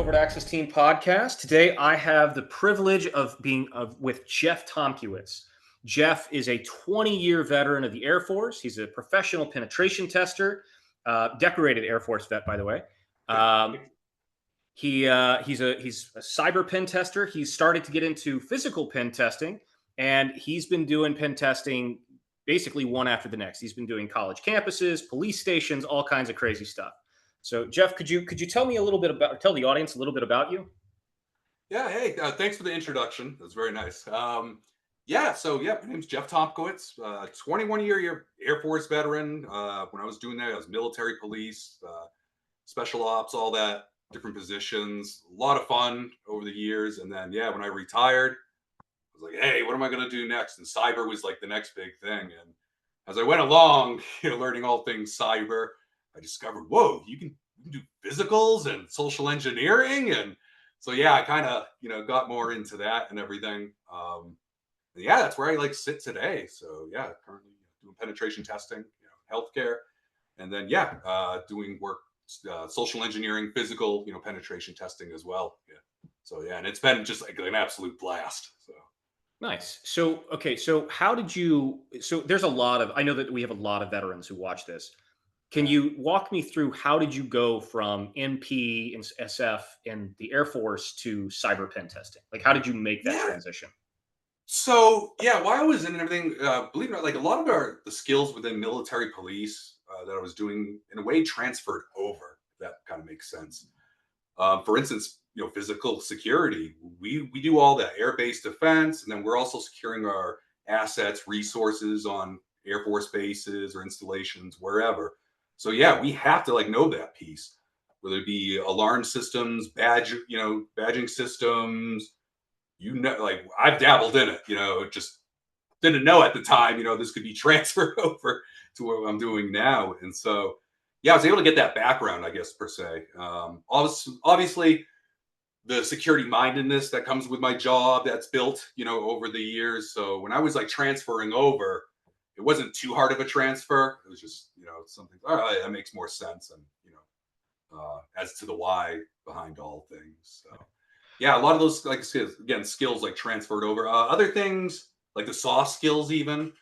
over to Access Team Podcast. Today, I have the privilege of being with Jeff Tomkiewicz. Jeff is a 20-year veteran of the Air Force. He's a professional penetration tester, decorated Air Force vet, by the way. He's a cyber pen tester. He's started to get into physical pen testing, and he's been doing pen testing basically one after the next. He's been doing college campuses, police stations, all kinds of crazy stuff. So, Jeff, could you tell me a little bit about, tell the audience a little bit about you? Yeah, hey, thanks for the introduction. That was very nice. My name's Jeff Tomkiewicz, 21-year Air Force veteran. When I was doing that, I was military police, special ops, all that, different positions. A lot of fun over the years. And then, when I retired, I was like, hey, what am I going to do next? And cyber was like the next big thing. And as I went along, learning all things cyber, I discovered, whoa, you can do physicals and social engineering. And so, I kind of, got more into that and everything. That's where I sit today. So currently doing penetration testing, healthcare, and then, doing work, social engineering, physical, penetration testing as well. So, and it's been just like an absolute blast. So. Nice. So, okay. So how did you, so there's I know that we have a lot of veterans who watch this. Can you walk me through how did you go from MP and SF in the Air Force to cyber pen testing? Like, how did you make that transition? So, while I was in and everything, believe it or not, like a lot of the skills within military police that I was doing in a way transferred over. If that kind of makes sense. For instance, physical security, we do all that air-based defense, and then we're also securing our assets, resources on Air Force bases or installations, wherever. So we have to know that piece, whether it be alarm systems, badging systems, I've dabbled in it, just didn't know at the time, this could be transferred over to what I'm doing now. And so, I was able to get that background, I guess, per se. Obviously, the security mindedness that comes with my job that's built, over the years. So when I was transferring over, it wasn't too hard of a transfer. It was just, something, all right, that makes more sense. And, as to the why behind all things. So, a lot of those, skills transferred over. Other things like the soft skills, even,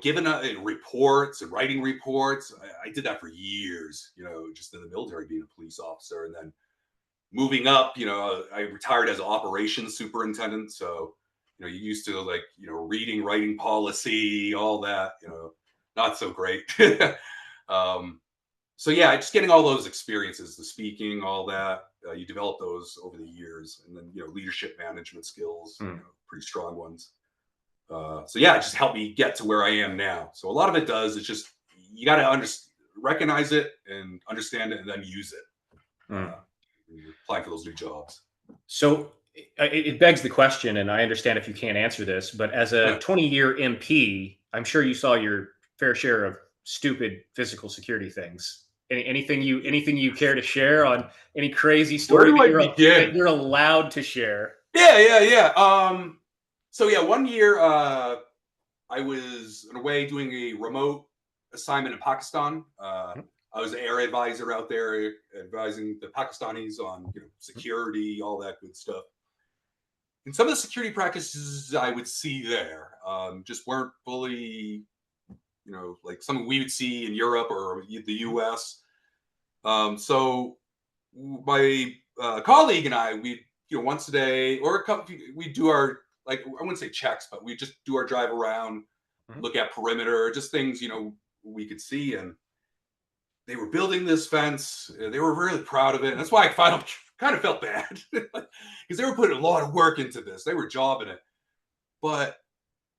given reports and writing reports. I did that for years, just in the military, being a police officer. And then moving up, I retired as an operations superintendent. So, you used to reading, writing policy, all that, not so great. Just getting all those experiences, the speaking, all that, you develop those over the years. And then, leadership management skills, pretty strong ones. It just helped me get to where I am now. So a lot of it does, it's just, you got to recognize it and understand it and then use it. When you're applying for those new jobs. So it begs the question, and I understand if you can't answer this, but as a 20-year MP, I'm sure you saw your fair share of stupid physical security things. Anything you care to share on any crazy story that you're allowed to share? One year I was in a way doing a remote assignment in Pakistan. I was an air advisor out there advising the Pakistanis on security, all that good stuff. And some of the security practices I would see there just weren't fully, like something we would see in Europe or the US. So my colleague and I, we once a day or a couple, we do our, I wouldn't say checks, but we just do our drive around, look at perimeter, just things, we could see. And they were building this fence. They were really proud of it. And that's why I finally kind of felt bad because they were putting a lot of work into this. They were jobbing it. But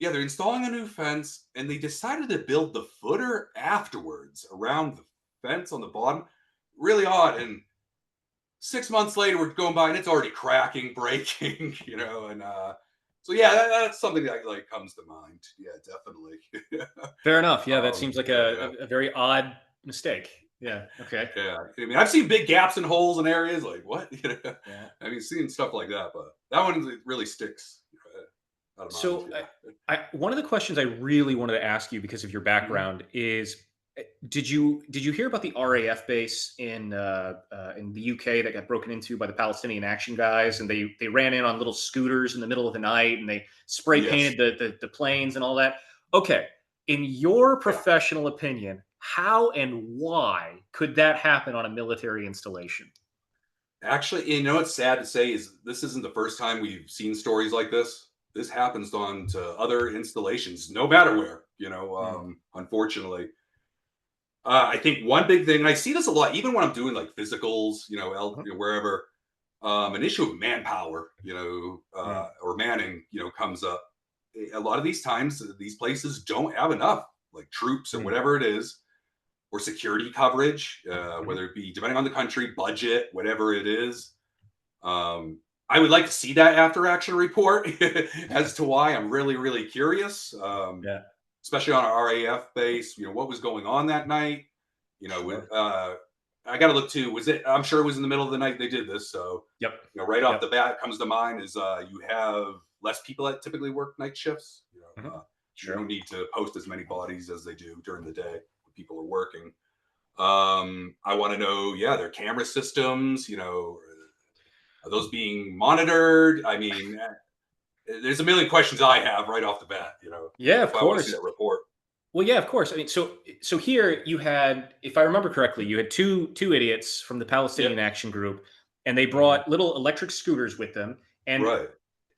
they're installing a new fence and they decided to build the footer afterwards around the fence on the bottom. Really odd. And 6 months later, we're going by and it's already cracking, breaking, and that's something that comes to mind. Yeah, definitely. Fair enough. Yeah, that seems like a very odd mistake. Yeah. Okay. Yeah. I mean, I've seen big gaps and holes in areas. Like what? I mean, seeing stuff like that, but that one really sticks. So, one of the questions I really wanted to ask you because of your background is Did you hear about the RAF base in the UK that got broken into by the Palestinian Action guys, and they ran in on little scooters in the middle of the night, and they spray Yes. painted the planes and all that. Okay, in your Yeah. professional opinion, how and why could that happen on a military installation? Actually, you know what's sad to say is this isn't the first time we've seen stories like this. This happens on to other installations, no matter where, Mm, unfortunately. I think one big thing, and I see this a lot, even when I'm doing like physicals, mhm, wherever, an issue of manpower, mm, or manning, comes up. A lot of these times, these places don't have enough, like troops or mm, whatever it is, or security coverage, mhm. whether it be depending on the country, budget, whatever it is. Um, I would like to see that after action report as to why. I'm really, really curious, Yeah, especially on our RAF base. What was going on that night? sure. I got to look too. Was it? I'm sure it was in the middle of the night they did this. So, Yep, right off yep, the bat, comes to mind is you have less people that typically work night shifts. mhm, They don't sure. need to post as many bodies as they do during the day when people are working. I want to know, yeah, their camera systems. Are those being monitored? I mean, there's a million questions I have right off the bat. Yeah, That's of why I want to see course. that report. Well, yeah, of course. I mean, so here you had, if I remember correctly, you had two idiots from the Yep. Palestinian Action Group, and they Mhm. brought little electric scooters with them and Right.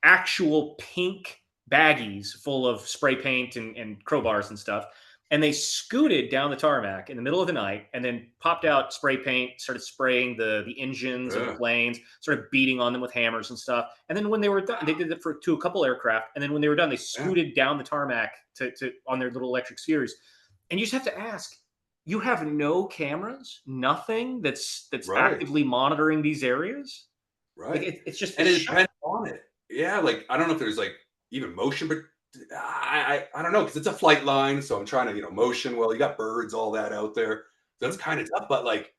actual pink baggies full of spray paint and crowbars and stuff. And they scooted down the tarmac in the middle of the night and then popped out spray paint, started spraying the engines of the Yeah. planes, started beating on them with hammers and stuff. And then when they were done, they did it for to a couple aircraft. And then when they were done, they Yeah. scooted down the tarmac to on their little electric scooters. And you just have to ask, you have no cameras, nothing that's Right. actively monitoring these areas. Like Right. it's just And it's it shocking. depends on it. Yeah. Like I don't know if there's like even motion, but I don't know because it's a flight line, so I'm trying to motion. Well, you got birds, all that out there. That's Mhm. kind of tough. But like,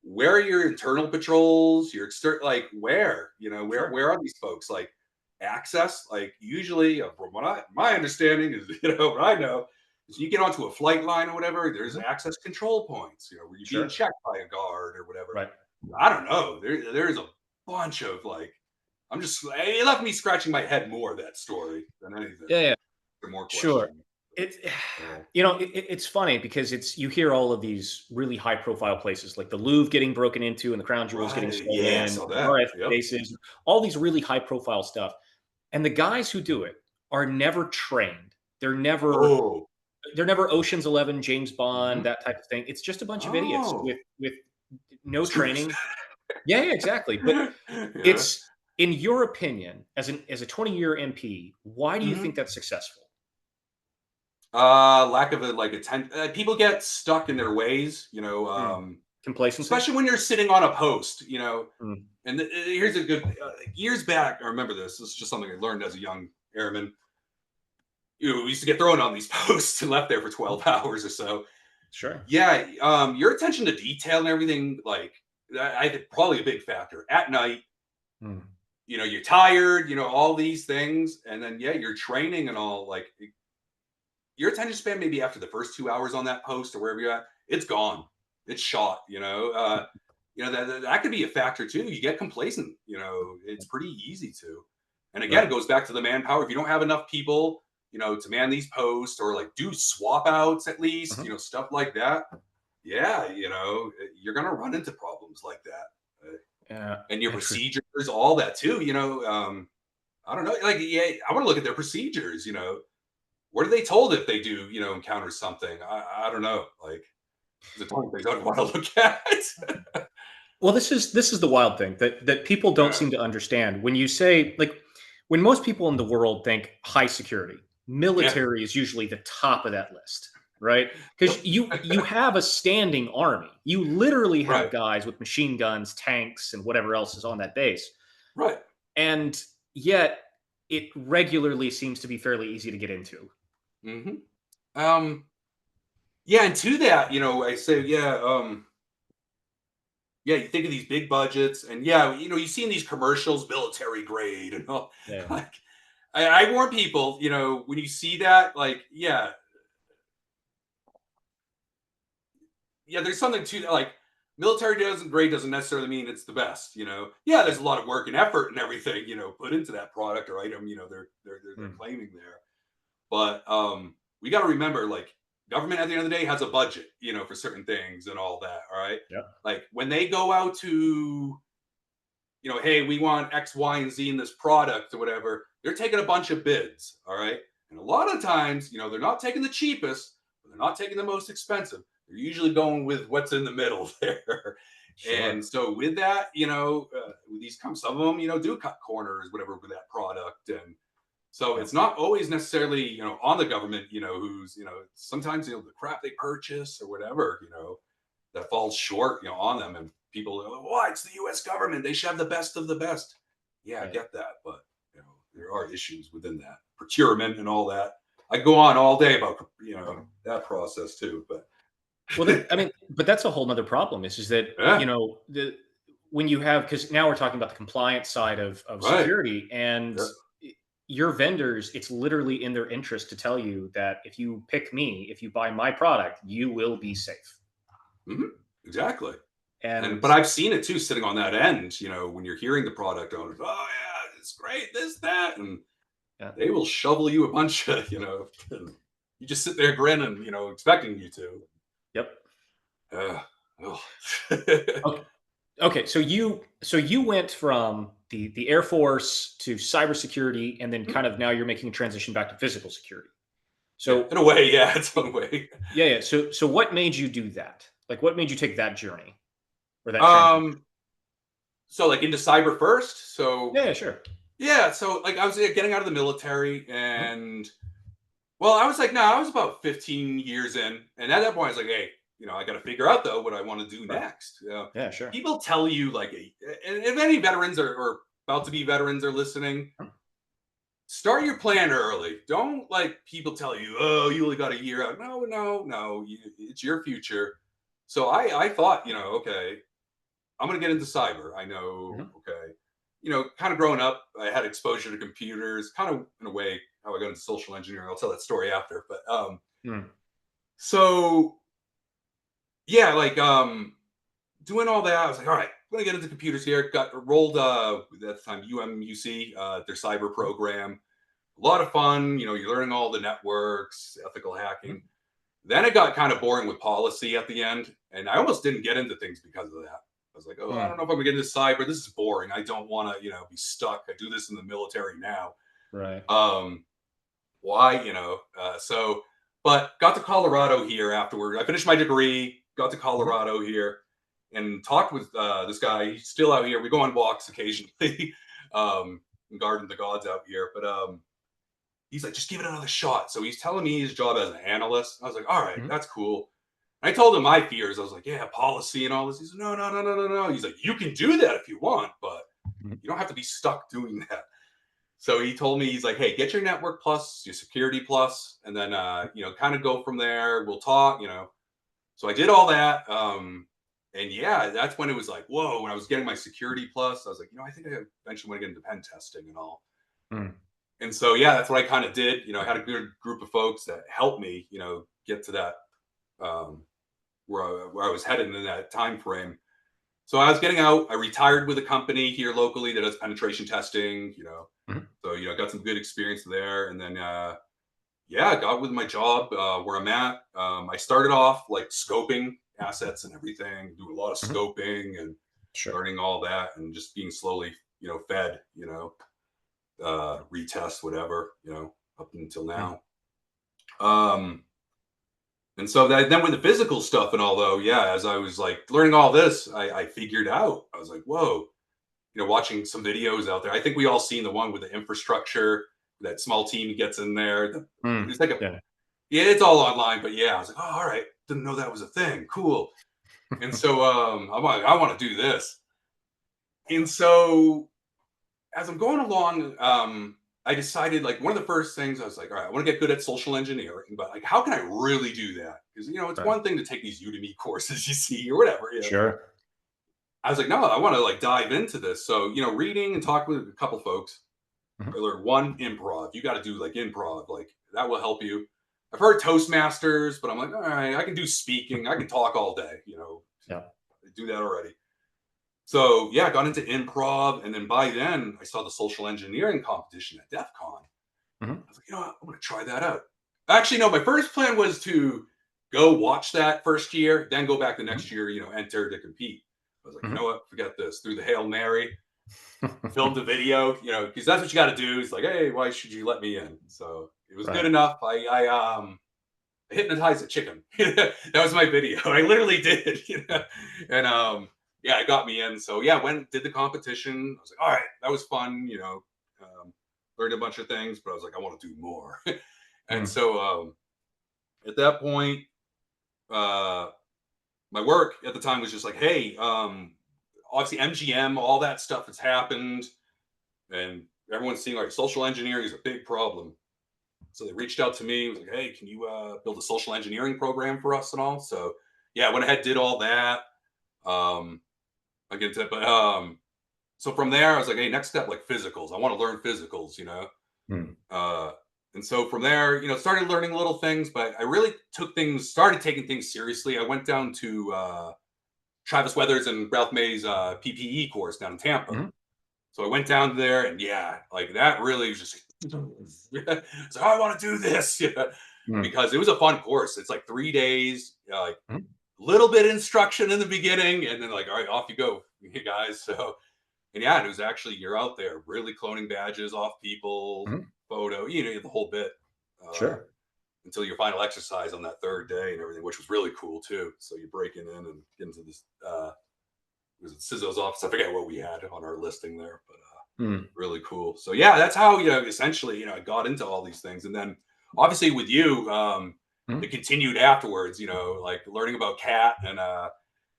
where are your internal patrols? Your external, like where Sure. where are these folks? Like access, like usually from what my understanding is, what I know is you get onto a flight line or whatever, there's Mhm. access control points, where you're being Sure. checked by a guard or whatever. Right. I don't know. There's a bunch of like, it left me scratching my head more that story than anything. Yeah, yeah. For more Sure. questions. It Uh, it's funny because you hear all of these really high profile places like the Louvre getting broken into and the crown jewels getting right. Yeah, I stolen, saw and that. RF Yep. bases, all these really high profile stuff. And the guys who do it are never trained. They're never Oh. they're never Ocean's 11, James Bond, Mhm. that type of thing. It's just a bunch of idiots Oh. with no Scooters. training. Yeah, yeah, exactly. But Yeah. it's in your opinion, as a 20-year MP, why do you Mhm. think that's successful? Lack of a like attention. People get stuck in their ways, Mm. Complacency? especially when you're sitting on a post, Mm. And here's a good years back. I remember this. This is just something I learned as a young airman. We used to get thrown on these posts and left there for Mhm. 12 hours or so. Sure. Yeah, your attention to detail and everything, like I think probably a big factor. At night, Mm. you're tired, all these things, and then yeah, you're training and all. Like your attention span, maybe after the first 2 hours on that post or wherever you're at, it's gone, it's shot. That could be a factor too. You get complacent. It's pretty easy to. And again, it Right. goes back to the manpower. If you don't have enough people, to man these posts or like do swap outs at least, Mhm. stuff like that. Yeah, you're gonna run into problems like that. Yeah. And your Interesting. procedures, all that too. I don't know. Like, yeah, I want to look at their procedures. What are they told if they do, encounter something? I don't know. Like, there's a ton of things I'd want to look at. Well, this is the wild thing that people don't Yeah. seem to understand. When you say like when most people in the world think high security, Yeah. military is usually the top of that list, right? Because Yep. you have a standing army. You literally have Right. guys with machine guns, tanks, and whatever else is on that base. Right. And yet it regularly seems to be fairly easy to get into. hmm Yeah, and to that, I say, yeah, yeah, you think of these big budgets, and yeah, you see in these commercials, military grade, and all. Yeah. Like, I warn people, when you see that, like, yeah, yeah, there's something to that. Like military doesn't great doesn't necessarily mean it's the best. Yeah, there's a lot of work and effort and everything put into that product or item. They're Mm. claiming there, but we got to remember like government at the end of the day has a budget, for certain things and all that. All right, Yeah. like when they go out to hey, we want X, Y, and Z in this product or whatever, they're taking a bunch of bids. All right. And a lot of times, they're not taking the cheapest, but they're not taking the most expensive. They're usually going with what's in the middle there. And Sure. so with that, with these come some of them, do cut corners, whatever, with that product. And so Yeah. it's not always necessarily, on the government, who's, sometimes, the crap they purchase or whatever, that falls short, on them. And people are like, "Why? It's the U.S. government. They should have the best of the best." Yeah, I Right. get that, but there are issues within that procurement and all that. I go on all day about that process too, but Well, I mean, but that's a whole nother problem is that, yeah, when you have, because now we're talking about the compliance side of right, security and yeah, your vendors, it's literally in their interest to tell you that if you pick me, if you buy my product, you will be safe. hmm exactly. And And but I've seen it too, sitting on that end. When you're hearing the product owners, oh yeah, it's great, this that, and yeah. they will shovel you a bunch of and you just sit there grinning, expecting you to. Yep. Uh, oh. Okay. Okay. So you went from the Air Force to cybersecurity, and then kind of now you're making a transition back to physical security. Yeah, So in a way, yeah, it's one way. yeah, yeah. So what made you do that? Like, what made you take that journey or that transition? Um, so like into cyber first. So Yeah, yeah, sure. yeah, so like I was getting out of the military, Mhm. and well, I was like, no, I was about 15 years in, and at that point, I was like, hey, I got to figure out though what I want to do Right. next. Yeah, sure. People tell you like, and if any veterans or about to be veterans are listening, Mhm. start your plan early. Don't like people tell you, oh, you only got a year out. No, no, no. It's your future. So I thought, okay, I'm going to get into cyber. I know, Mhm. okay. Kind of growing up, I had exposure to computers, kind of in a way how I got into social engineering. I'll tell that story after. But Mm. so yeah, like doing all that, I was like, all right, I'm gonna get into computers here. Got rolled at the time UMUC, their cyber Mhm. program. A lot of fun. You're learning all the networks, ethical Mhm. hacking. Then it got kind of boring with policy at the end, and I almost didn't get into things because of that. I was like, oh, I Mm. don't know if I'm gonna get into cyber. This is boring. I don't want to, be stuck. I do this in the military now. Right. Um, why, so, but got to Colorado here afterward. I finished my degree, got to Mhm. Colorado here, and talked with this guy. He's still out here. We go on walks occasionally, and garden the gods out here. But he's like, just give it another shot. So he's telling me his job as an analyst. I was like, all right, Mhm. that's cool. I told him my fears. I was like, yeah, policy and all this. He's like, no, no, no, no, no, no. He's like, you can do that if you want, but Mhm. you don't have to be stuck doing that. So he told me, he's like, hey, get your network plus, your security plus, and then kind of go from there. We'll talk. So I did all that. And yeah, that's when it was like, whoa, when I was getting my security plus, I was like, I think I eventually want to get into pen testing and all. Mm. And so yeah, that's what I kind of did. I had a good group of folks that helped me, get to that um where I was headed in that time frame. So I was getting out. I retired with a company here locally that does penetration testing. Mhm. So got some good experience there, and then yeah, I got with my job where I'm at. I started off like scoping assets and everything, do a lot of Mhm. scoping and Sure. learning all that, and just being slowly, fed, retest whatever, up until Mm. now. Um, and so then with the physical stuff and all, though, yeah, as I was like learning all this, I figured out. I was like, whoa, watching some videos out there. I think we all seen the one with the infrastructure, that small team gets in there. Mm. It's like a Yeah. yeah, it's all online, but yeah, I was like, oh, all right, didn't know that was a thing. Cool. And so I'm like, I want to do this. And so as I'm going along, I decided like one of the first things I was like, all right, I want to get good at social engineering, but like, how can I really do that? Because it's Right. one thing to take these Udemy courses you see or whatever. Sure. I was like, no, I want to like dive into this. So reading and talking with a couple folks. Mhm. I learned one improv. You got to do like improv, like that will help you. I've heard Toastmasters, but I'm like, all right, I can do speaking. I can talk all day, Yeah. I do that already. So yeah, I got into improv, and then by then I saw the social engineering competition at DEF CON. Mhm. I was like, you know what, I'm gonna try that out. Actually, no, my first plan was to go watch that first year, then go back the Mhm. next year, enter to compete. I was like, you Mhm. know what, forget this. Through the Hail Mary, filmed a video, because that's what you got to do. It's like, hey, why should you let me in? So it was good Right. enough. I hypnotized a chicken. That was my video. I literally did, and yeah, it got me in. So yeah, went did the competition. I was like, all right, that was fun. Learned a bunch of things, but I was like, I want to do more. And Mm. so at that point, uh, my work at the time was just like, hey, obviously MGM, all that stuff has happened, and everyone's seeing like social engineering is a big problem. So they reached out to me, was like, hey, can you build a social engineering program for us and all? So yeah, I went ahead, did all that. Um, I get into that, but so from there, I was like, hey, next step, like physicals. I want to learn physicals. Mm. Uh, and so from there, started learning little things, but I really started taking things seriously. I went down to Travis Weathers and Ralph May's PPE course down in Tampa. Mhm. So I went down there, and yeah, like that really was just. It's like, oh, I want to do this, yeah, Mm. because it was a fun course. It's like 3 days, like Mhm. little bit of instruction in the beginning, and then like, all right, off you go, you guys. So and yeah, it was actually you're out there really cloning badges off people, Mhm. photo, the whole bit. Uh, Sure. until your final exercise on that third day and everything, which was really cool too. So you're breaking in and get into this. It was at Sizzo's office. I forget what we had on our listing there, but Mm. really cool. So yeah, that's how essentially I got into all these things, and then obviously with you, it Mhm. continued afterwards. Like learning about CAT and our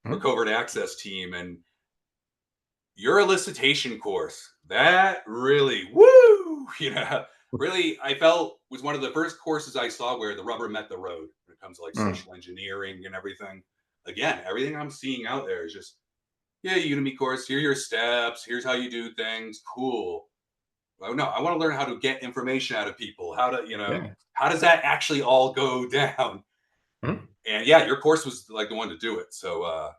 Mhm. covert access team and your elicitation course. That really, woo, really, I felt was one of the first courses I saw where the rubber met the road when it comes to like Mm. social engineering and everything. Again, everything I'm seeing out there is just, yeah, Udemy course. Here are your steps. Here's how you do things. Cool. Oh no, I want to learn how to get information out of people. Yeah. How does that actually all go down? Mhm. And yeah, your course was like the one to do it. So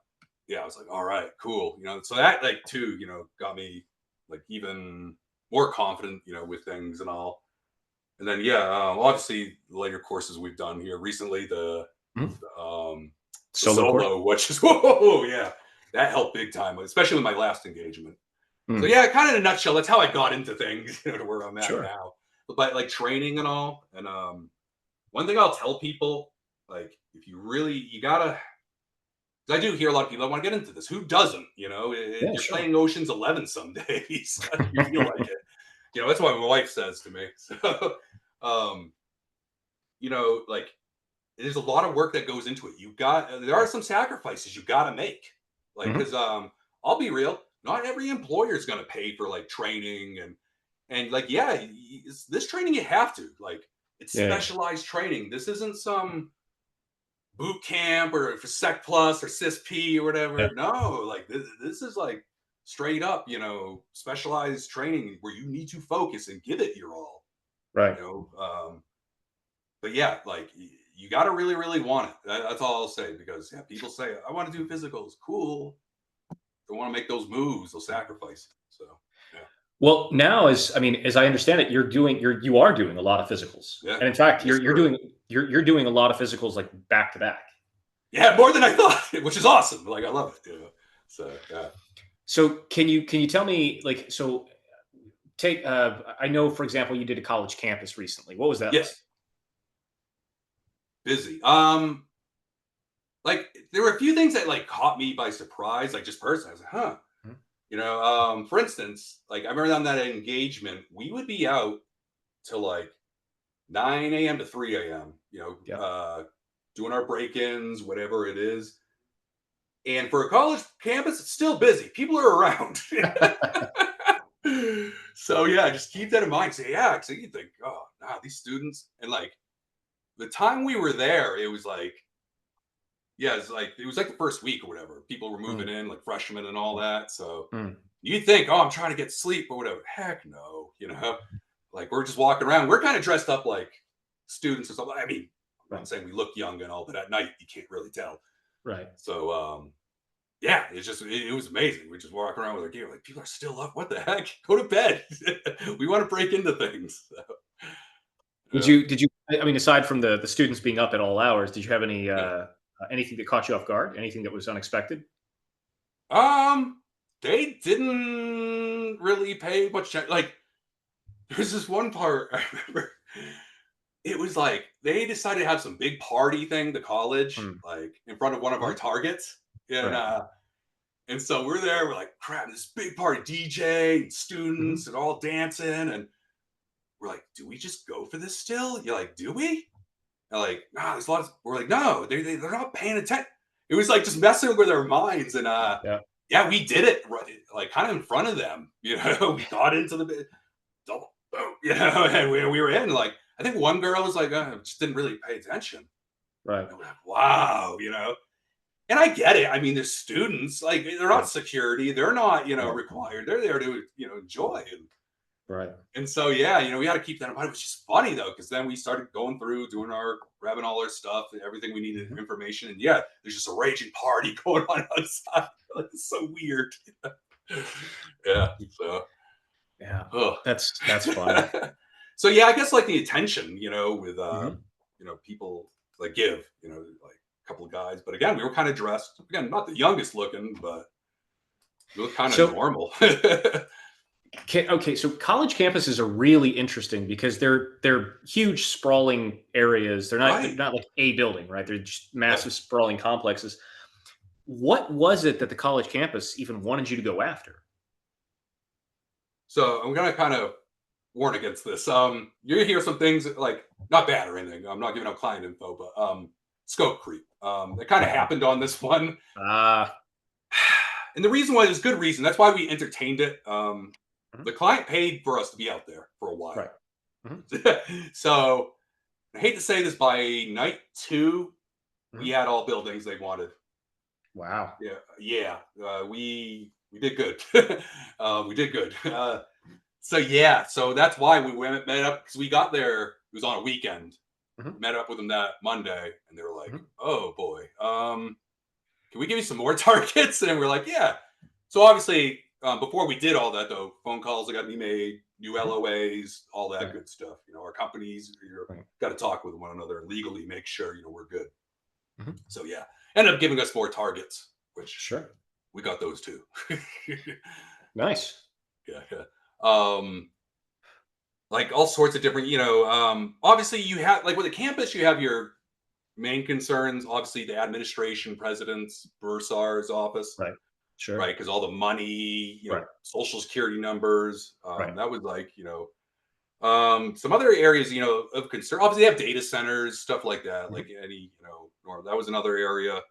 yeah, I was like, all right, cool. So that like too, got me like even more confident, with things and all. And then yeah, obviously the later courses we've done here recently, Mhm. um the Solo course? solo, which is whoa, yeah, that helped big time, especially with my last engagement. So Mm. yeah, kind of in a nutshell, that's how I got into things, to where I'm at Sure. now. But like training and all, and one thing I'll tell people, like if you really you gotta 'cause I do hear a lot of people that want to get into this. Who doesn't? Yeah, You're sure. playing Ocean's 11 some days. You feel like it. That's what my wife says to me. So, um, like there's a lot of work that goes into it. There are some sacrifices you got to make. Like, Mhm. because I'll be real, not every employer is going to pay for like training and like yeah, this training you have to like it's Yeah, yeah. specialized training. This isn't some boot camp or for Sec Plus or CISP or Yeah. whatever. No, like this is like straight up, specialized training where you need to focus and give it your all. Right. You know, but yeah, like you got to really, really want it. That's all I'll say because yeah, people say I want to do physicals. Cool. They want to make those moves, those sacrifices. So yeah, Well, now as I understand it, you are doing a lot of physicals. yeah, And in fact, yes, you're sir. doing a lot of physicals like back to back. Yeah, more than I thought, which is awesome. Like I love it. So yeah, So can you tell me like so take I know for example you did a college campus recently. What was that like? yes, busy. Like there were a few things that like caught me by surprise, like just personally. I was like, huh. Mhm. For instance, like I remember on that engagement, we would be out till like 9 a.m. to 3 a.m., Yeah. doing our break-ins, whatever it is. And for a college campus, it's still busy. People are around. So yeah, just keep that in mind. Say, yeah, so you think, oh, nah, these students, and like the time we were there, it was like yeah, it was like the first week or whatever. People were moving Mm. in, like freshmen and all that. So Mm. you think, oh, I'm trying to get sleep or whatever. Heck no, like we're just walking around. We're kind of dressed up like students or something. I mean, not saying we look young and all, but at night you can't really tell. Right. So yeah, it's just it was amazing. We just walk around with our gear, like people are still up. What the heck? Go to bed. We want to break into things. So, Did yeah, you did you I mean, aside from the students being up at all hours, did you have yeah. anything that caught you off guard? Anything that was unexpected? Um, they didn't really pay much. Like, there's this one part I remember. It was like they decided to have some big party thing, the college, Mm, like in front of one of our mhm, targets, right. and so we're there. We're like, crap, this big party, DJ and Mhm, students and all dancing, and we're like, do we just go for this still? You're like, do we? And like, nah, there's a lot of. We're like, no, they're not paying attention. It was like just messing with our minds, and yeah. yeah, we did it right, like kind of in front of them. We got into the double, boom, and we were in. Like, I think one girl was like, just didn't really pay attention. Right. And we're like, wow. And I get it. I mean, they're students, like they're not Right. security, they're not, Right. required. They're there to, enjoy. Right. And so, yeah, we had to keep that in mind. It was just funny though, because then we started going through, doing grabbing all our stuff and everything we needed, Mhm. information. And yeah, there's just a raging party going on outside. Like, it's so weird. Yeah. So, Yeah. ugh. That's funny. So yeah, I guess like the attention, with Mhm. people like give, like a couple of guys. But again, we were kind of dressed. Again, not the youngest looking, but we look kind of So normal. Okay, so college campuses are really interesting because they're huge, sprawling areas. They're Right. not like a building, right? They're just Yeah. massive, sprawling complexes. What was it that the college campus even wanted you to go after? So I'm gonna kind of warn against this. You hear some things like not bad or anything. I'm not giving out client info, but scope creep. It kind of Mhm. happened on this one. Ah, And the reason why there's good reason. That's why we entertained it. mhm, The client paid for us to be out there for a right. while. Mhm, So I hate to say this, by night two, we mhm. had all buildings they wanted. Wow. Yeah, yeah. We did good. We did good. So yeah, so that's why we went met up because we got there. It was on a weekend. Mhm, Met up with them that Monday, and they were like, mhm, "Oh boy, can we give you some more targets?" And we're like, "Yeah." So obviously, before we did all that, though, phone calls that got to be made, new mhm. LOAs, all that Right, good stuff. Our companies, you right. got to talk with one another legally, make sure we're good. Mhm. So yeah, ended up giving us more targets, which Sure. we got those too. Nice. Yeah, yeah. Um, like all sorts of different, obviously you have like with a campus, you have your main concerns, obviously the administration, presidents, bursar's office, Right. right? Sure. Because all the money, Right. social security numbers, Right. that was like, some other areas, of concern. Obviously, they have data centers, stuff like that. Mhm. Like any, that was another area.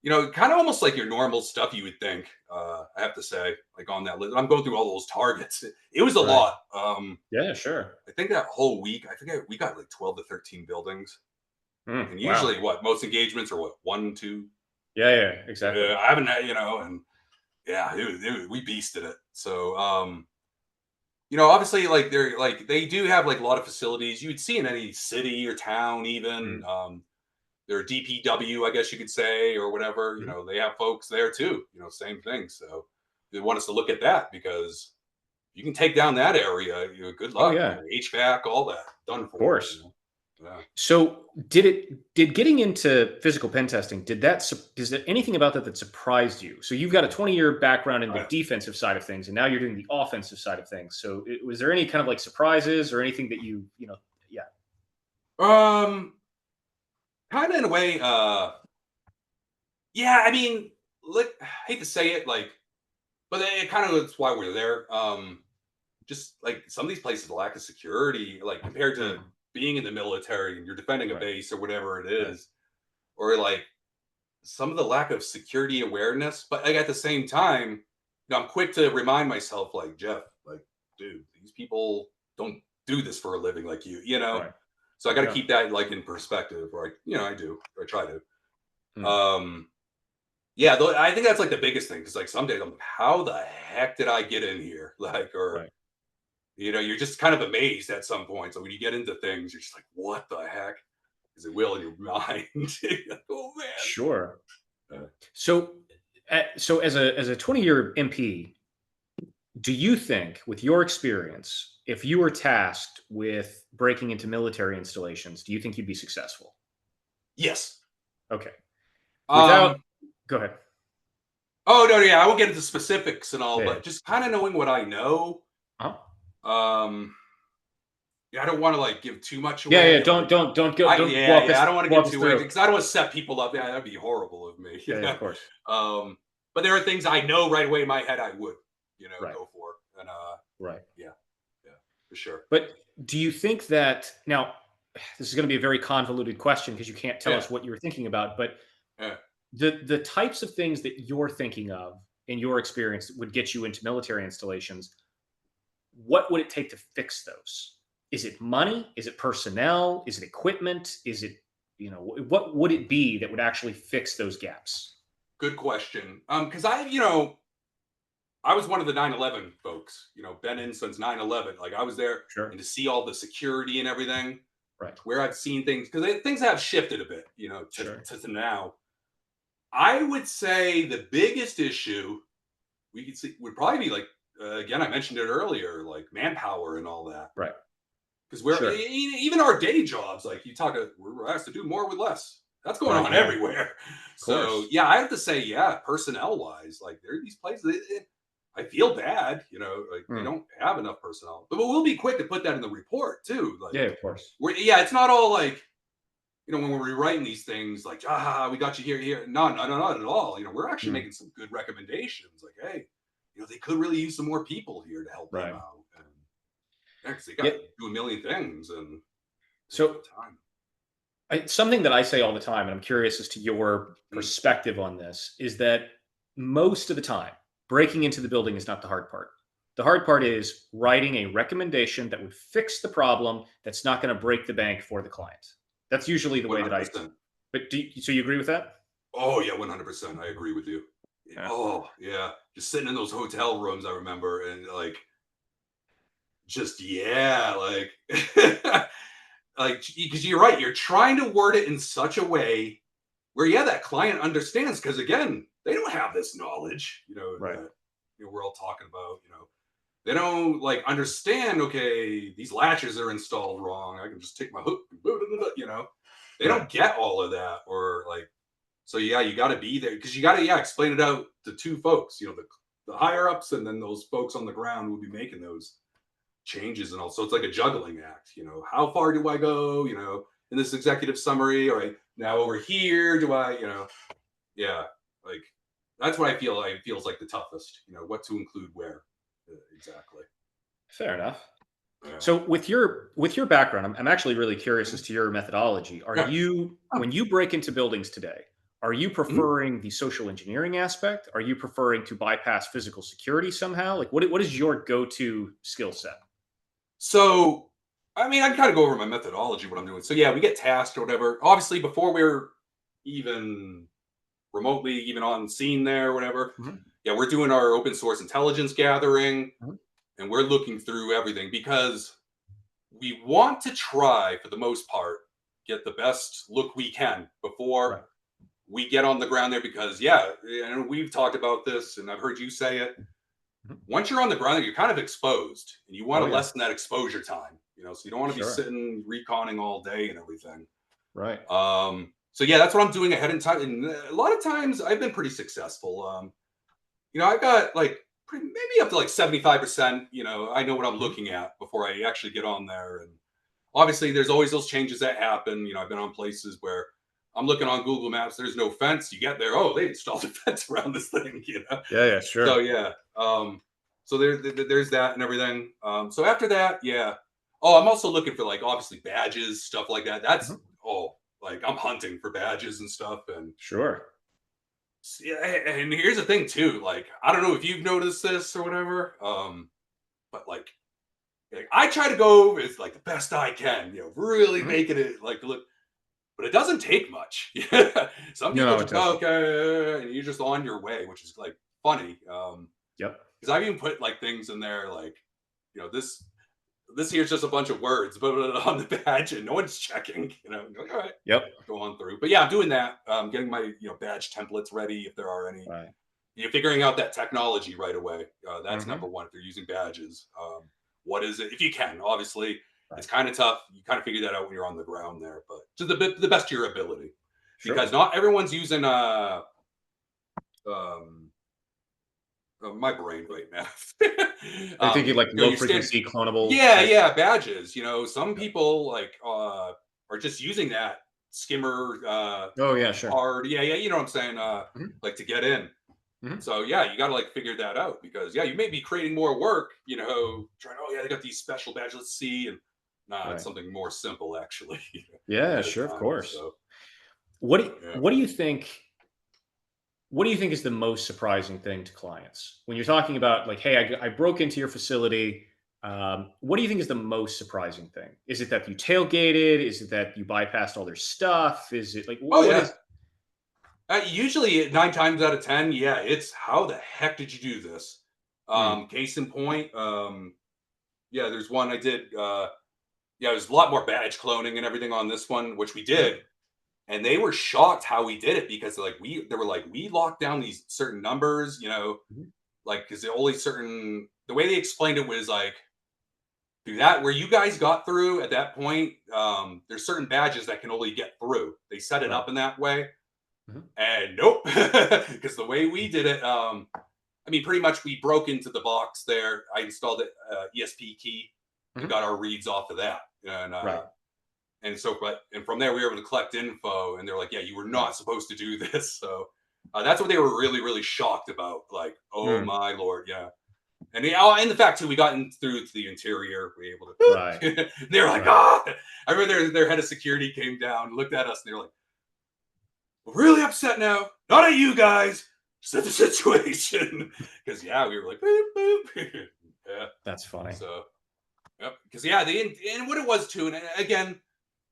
Kind of almost like your normal stuff you would think. I have to say, like on that list, I'm going through all those targets. It was a Right. lot. Yeah, sure. I think that whole week, I think we got like 12 to 13 buildings, and Wow. usually, what most engagements are what, one, two. Yeah, yeah, exactly. I haven't had, and yeah, we beasted it. So, obviously, like they do have like a lot of facilities you would see in any city or town, even. Mm, Their DPW, I guess you could say, or whatever. mhm. They have folks there too. Same thing. So they want us to look at that because you can take down that area. Good Oh, luck. yeah, HVAC, all that done of for. course. Yeah. So, did getting into physical pen testing, is there anything about that that surprised you? So you've got a 20-year background in the Right. defensive side of things, and now you're doing the offensive side of things. So was there any kind of like surprises or anything that yeah. Um, Kind of in a way. Yeah. I mean, like, I hate to say it, like, but it kind of that's why we're there. Just like some of these places, the lack of security, like compared to Mm, being in the military and you're defending a right, base or whatever it right, is, or like some of the lack of security awareness. But like at the same time, I'm quick to remind myself, like, Jeff, like, dude, these people don't do this for a living like you. right. So I got to Yeah. keep that like in perspective, or I do, or I try to. Mm, Yeah, I think that's like the biggest thing because like some days I'm like, how the heck did I get in here? Like, or right. you're just kind of amazed at some point. So when you get into things, you're just like, what the heck? because it will in your mind. Oh Sure. man. So, so as a 20-year MP, do you think, with your experience, if you were tasked with breaking into military installations, do you think you'd be successful? Yes. Okay. Without, Um. go ahead. Oh no, yeah, I won't get into specifics and all, Yeah. but just kind of knowing what I know. Uh-huh. Um. Yeah, I don't want to like give too much Yeah, yeah. away. Like, Don't yeah, I don't want to walk give us too away through. because I don't want to set people up. Yeah, that'd be horrible of me. Yeah, of course. But there are things I know right away in my head I would, Right, go for, and right. yeah, yeah, for sure. But do you think that now this is going to be a very convoluted question because you can't tell Yeah, us what you were thinking about, but yeah. the types of things that you're thinking of in your experience that would get you into military installations, what would it take to fix those? Is it money? Is it personnel? Is it equipment? Is it, what would it be that would actually fix those gaps? Good question. Because I was one of the 9/11 folks. Been in since 9/11. Like I was there, Sure. and to see all the security and everything, Right. where I've seen things because things have shifted a bit, Sure. to now. I would say the biggest issue we could see would probably be like again, I mentioned it earlier, like manpower and all that. Right. Because Sure. even our day jobs, like you talk, we're asked to do more with less. That's going Right. on everywhere. Of So course. yeah, I have to say, yeah, personnel wise, like there are these places. I feel bad, like they Mm. don't have enough personnel. But we'll be quick to put that in the report too. Like, Yeah, of course. yeah, it's not all like when we're rewriting these things, like we got you here. No, no, no, not at all. We're actually Mm. making some good recommendations. Like, hey, they could really use some more people here to help them Right. out. And yeah, because they got Yeah. to do a million things and take up So time. something that I say all the time, and I'm curious as to your Mm. perspective on this, is that most of the time, breaking into the building is not the hard part. The hard part is writing a recommendation that would fix the problem that's not going to break the bank for the client. That's usually the One way that hundred I. percent. But so you agree with that? Oh yeah, 100%. I agree with you. Yeah. Oh yeah, just sitting in those hotel rooms, I remember, and like, just yeah, like, like because you're right. You're trying to word it in such a way where yeah, that client understands because again, they don't have this knowledge, Right. that we're all talking about. They don't like understand. Okay, these latches are installed wrong. I can just take my hook, they Right. don't get all of that, or like, so yeah, you got to be there because you got to explain it out to two folks, the higher ups, and then those folks on the ground will be making those changes and all. So it's like a juggling act. How far do I go? In this executive summary, all right, now over here, do I, yeah, like that's what I feel like feels like the toughest. What to include where exactly. Fair enough. Yeah. So with your background, I'm actually really curious as to your methodology. Are Yeah. you when you break into buildings today, are you Mhm. preferring the social engineering aspect? Are you preferring to bypass physical security somehow? Like what is your go-to skill set? So, I mean, I kind of go over my methodology, what I'm doing. So, yeah, we get tasked or whatever. Obviously, before we're even remotely even on scene there or whatever, Mhm, yeah, we're doing our open source intelligence gathering mhm. and we're looking through everything because we want to try, for the most part, get the best look we can before Right. we get on the ground there. Because, yeah, and we've talked about this and I've heard you say it, Mhm. once you're on the ground, you're kind of exposed and you want Oh to yeah. lessen that exposure time, so you don't want to be Sure. sitting reconning all day and everything. Right. So yeah, that's what I'm doing ahead in time. And a lot of times I've been pretty successful. I've got like maybe up to like 75%, I know what I'm Mhm. looking at before I actually get on there. And obviously there's always those changes that happen. I've been on places where I'm looking on Google Maps, there's no fence. You get there, oh, they installed a fence around this thing. Yeah, yeah, So sure. yeah, so there's that and everything. So after that, yeah. Oh, I'm also looking for like obviously badges, stuff like that. Mhm. That's like I'm hunting for badges and stuff. And Sure. yeah, and here's the thing too. Like I don't know if you've noticed this or whatever, but like I try to go as like the best I can. Really Mhm. making it like look, but it doesn't take much. Some people No, it just go doesn't. okay, and you're just on your way, which is like funny. Yep. Because I've even put like things in there like this this here's just a bunch of words, but on the badge, and no one's checking. You're like, all right, Yep. go on through. But yeah, I'm doing that. Getting my badge templates ready if there are any. Right. Figuring out that technology right away. That's Hmm. number one if they're using badges. What is it? If you can, obviously, Right. it's kind of tough. You kind of figure that out when you're on the ground there, but to the best of your ability, because Sure. not everyone's using um, my brain right now. Are you thinking like low Your stand, frequency clonable yeah, type? yeah, badges. Some Yeah. people are just using that skimmer Oh yeah, sure. card. Yeah, yeah, you know what I'm saying. Hmm. Like to get in. Hmm. So yeah, you got to like figure that out because yeah, you may be creating more work. Trying. Oh yeah, they got these special badges. Let's see, and nah, it's Right. something more simple actually. Yeah, Ahead of sure, of time. course. So What do yeah. what do you think? What do you think is the most surprising thing to clients when you're talking about like, hey, I broke into your facility? What do you think is the most surprising thing? Is it that you tailgated? Is it that you bypassed all their stuff? Is it like Oh what yeah. is? Usually 9 times out of 10, yeah, it's how the heck did you do this? Mm, Case in point, yeah, there's one I did. Yeah, there's a lot more badge cloning and everything on this one, which we sure. did, and they were shocked how we did it because they were like we locked down these certain numbers, Mhm. like because the only certain the way they explained it was like through that where you guys got through at that point. There's certain badges that can only get through. They set it Right. up in that way, Mhm. and nope, because the way we did it, I mean, pretty much we broke into the box there. I installed it ESP key and Mhm. got our reads off of that, Right. and so and from there we were able to collect info, and they're like, yeah, you were Right. not supposed to do this. So that's what they were really really shocked about. Like, oh Mm, my lord, yeah. And the fact too, we got in through to the interior, we were right. able to. They were like, Right. ah. I remember their head of security came down, looked at us, and they were like, we're really upset now. Not at you guys, just at the situation. Because yeah, we were like, boop, boop. Yeah. That's funny. So yep. Because yeah, and what it was too, and again,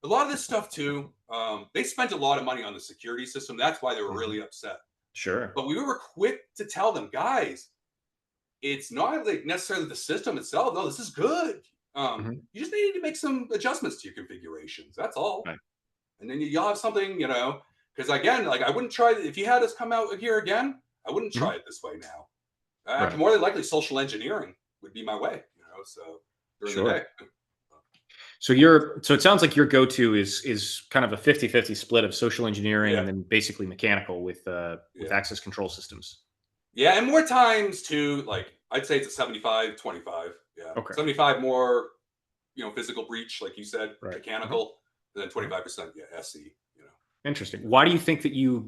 a lot of this stuff too. They spent a lot of money on the security system. That's why they were Mhm. really upset. Sure. But we were quick to tell them, guys, it's not like necessarily the system itself. No, this is good. Mhm. You just need to make some adjustments to your configurations. That's all. Right. And then you'll have something, because again, like I wouldn't try if you had us come out here again, I wouldn't Mhm. try it this way now. Right. More than likely, social engineering would be my way, so during the day. Sure. So it sounds like your go-to is kind of a 50-50 split of social engineering Yeah, and then basically mechanical with yeah, access control systems. yeah, and more times too. Like I'd say it's a 75-25. Yeah, Okay. 75 more, physical breach, like you said, Right. Uh-huh. mechanical, and then Uh-huh. 25%, yeah, SE. Interesting. Why do you think that you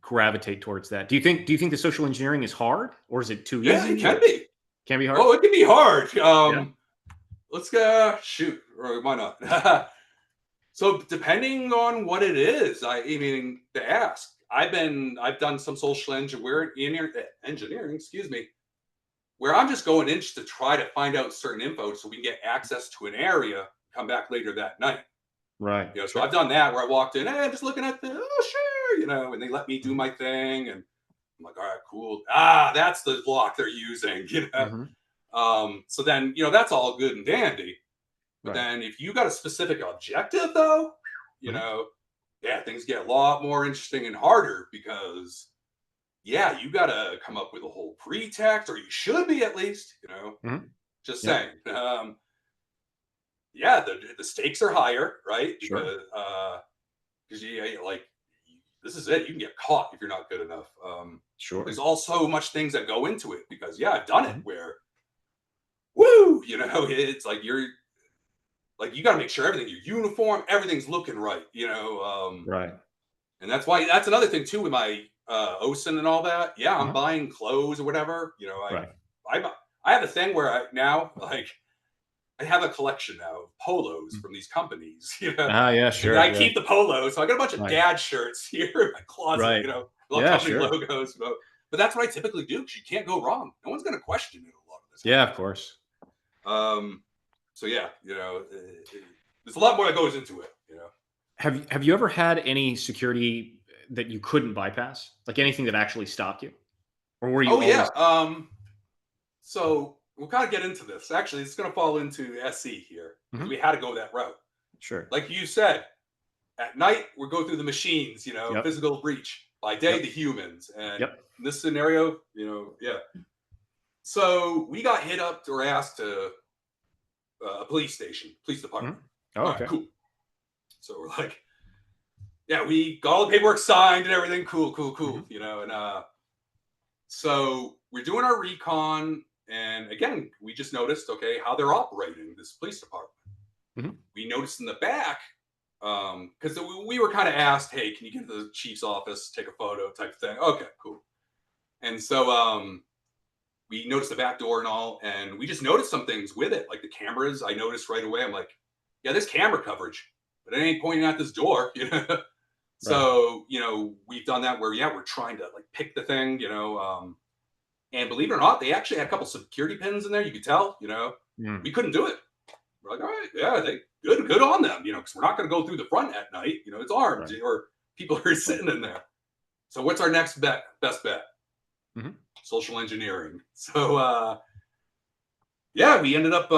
gravitate towards that? Do you think the social engineering is hard or is it too Yeah, it easy can or be. can be hard? Oh, it can be hard. Yeah. Let's go shoot, or why not? So depending on what it is, I mean, to ask, I've done some social engineering, excuse me, where I'm just going in just to try to find out certain info so we can get access to an area, come back later that night. Right. So Sure. I've done that where I walked in, hey, I'm just looking at oh sure, and they let me do Mhm. my thing, and I'm like, all right, cool. Ah, that's the block they're using, Mhm. So then, that's all good and dandy. But Right. then if you got a specific objective though, you Mhm. know, yeah, things get a lot more interesting and harder because yeah, you gotta come up with a whole pretext, or you should be at least, Mhm. just Yep. saying. Yeah, the stakes are higher, right? Sure. Because like this is it. You can get caught if you're not good enough. There's Sure. also much things that go into it because yeah, I've done it Mhm. where woo, it's like you're like you got to make sure everything, your uniform, everything's looking right, Right. and that's another thing too with my OSIN and all that. Yeah, I'm Uh-huh. buying clothes or whatever. Right. I I have a thing where I now like I have a collection now of polos Mm. from these companies, Ah, yeah, and sure. I Yeah. keep the polos. So I got a bunch of Right. dad shirts here in my closet, Right. with all Yeah, company sure. logos. But that's what I typically do because you can't go wrong. No one's going to question it a lot of the Yeah, time. of course. So yeah, there's a lot more that goes into it. Have you ever had any security that you couldn't bypass? Like anything that actually stopped you? Or were you Oh yeah. always So we'll kind of get into this. Actually, it's going to fall into SC here because Mhm. we had to go that route. Sure. Like you said, at night we go through the machines, Yep. physical breach. By day, Yep. the humans. And Yep. in this scenario, yeah. So we got hit up or asked to a police station, police department. Mhm. Oh, All right, okay. cool. So we're like, yeah, we got all the paperwork signed and everything. Cool, cool, cool. Mhm. And so we're doing our recon, and again, we just noticed, okay, how they're operating this police department. Mhm. We noticed in the back, because we were kind of asked, hey, can you get to the chief's office, take a photo type of thing? Okay, cool. And so we noticed the back door and all, and we just noticed some things with it, like the cameras. I noticed right away. I'm like, yeah, there's camera coverage, but it ain't pointing at this door. Right. So we've done that where we're trying to like pick the thing, and believe it or not, they actually had a couple security pins in there. You could tell, Mm. we couldn't do it. We're like, all right, yeah, they good on them, because we're not going to go through the front at night. It's armed Right. or people are Right. sitting in there. So what's our next best bet? Mhm. Social engineering. So yeah, we ended up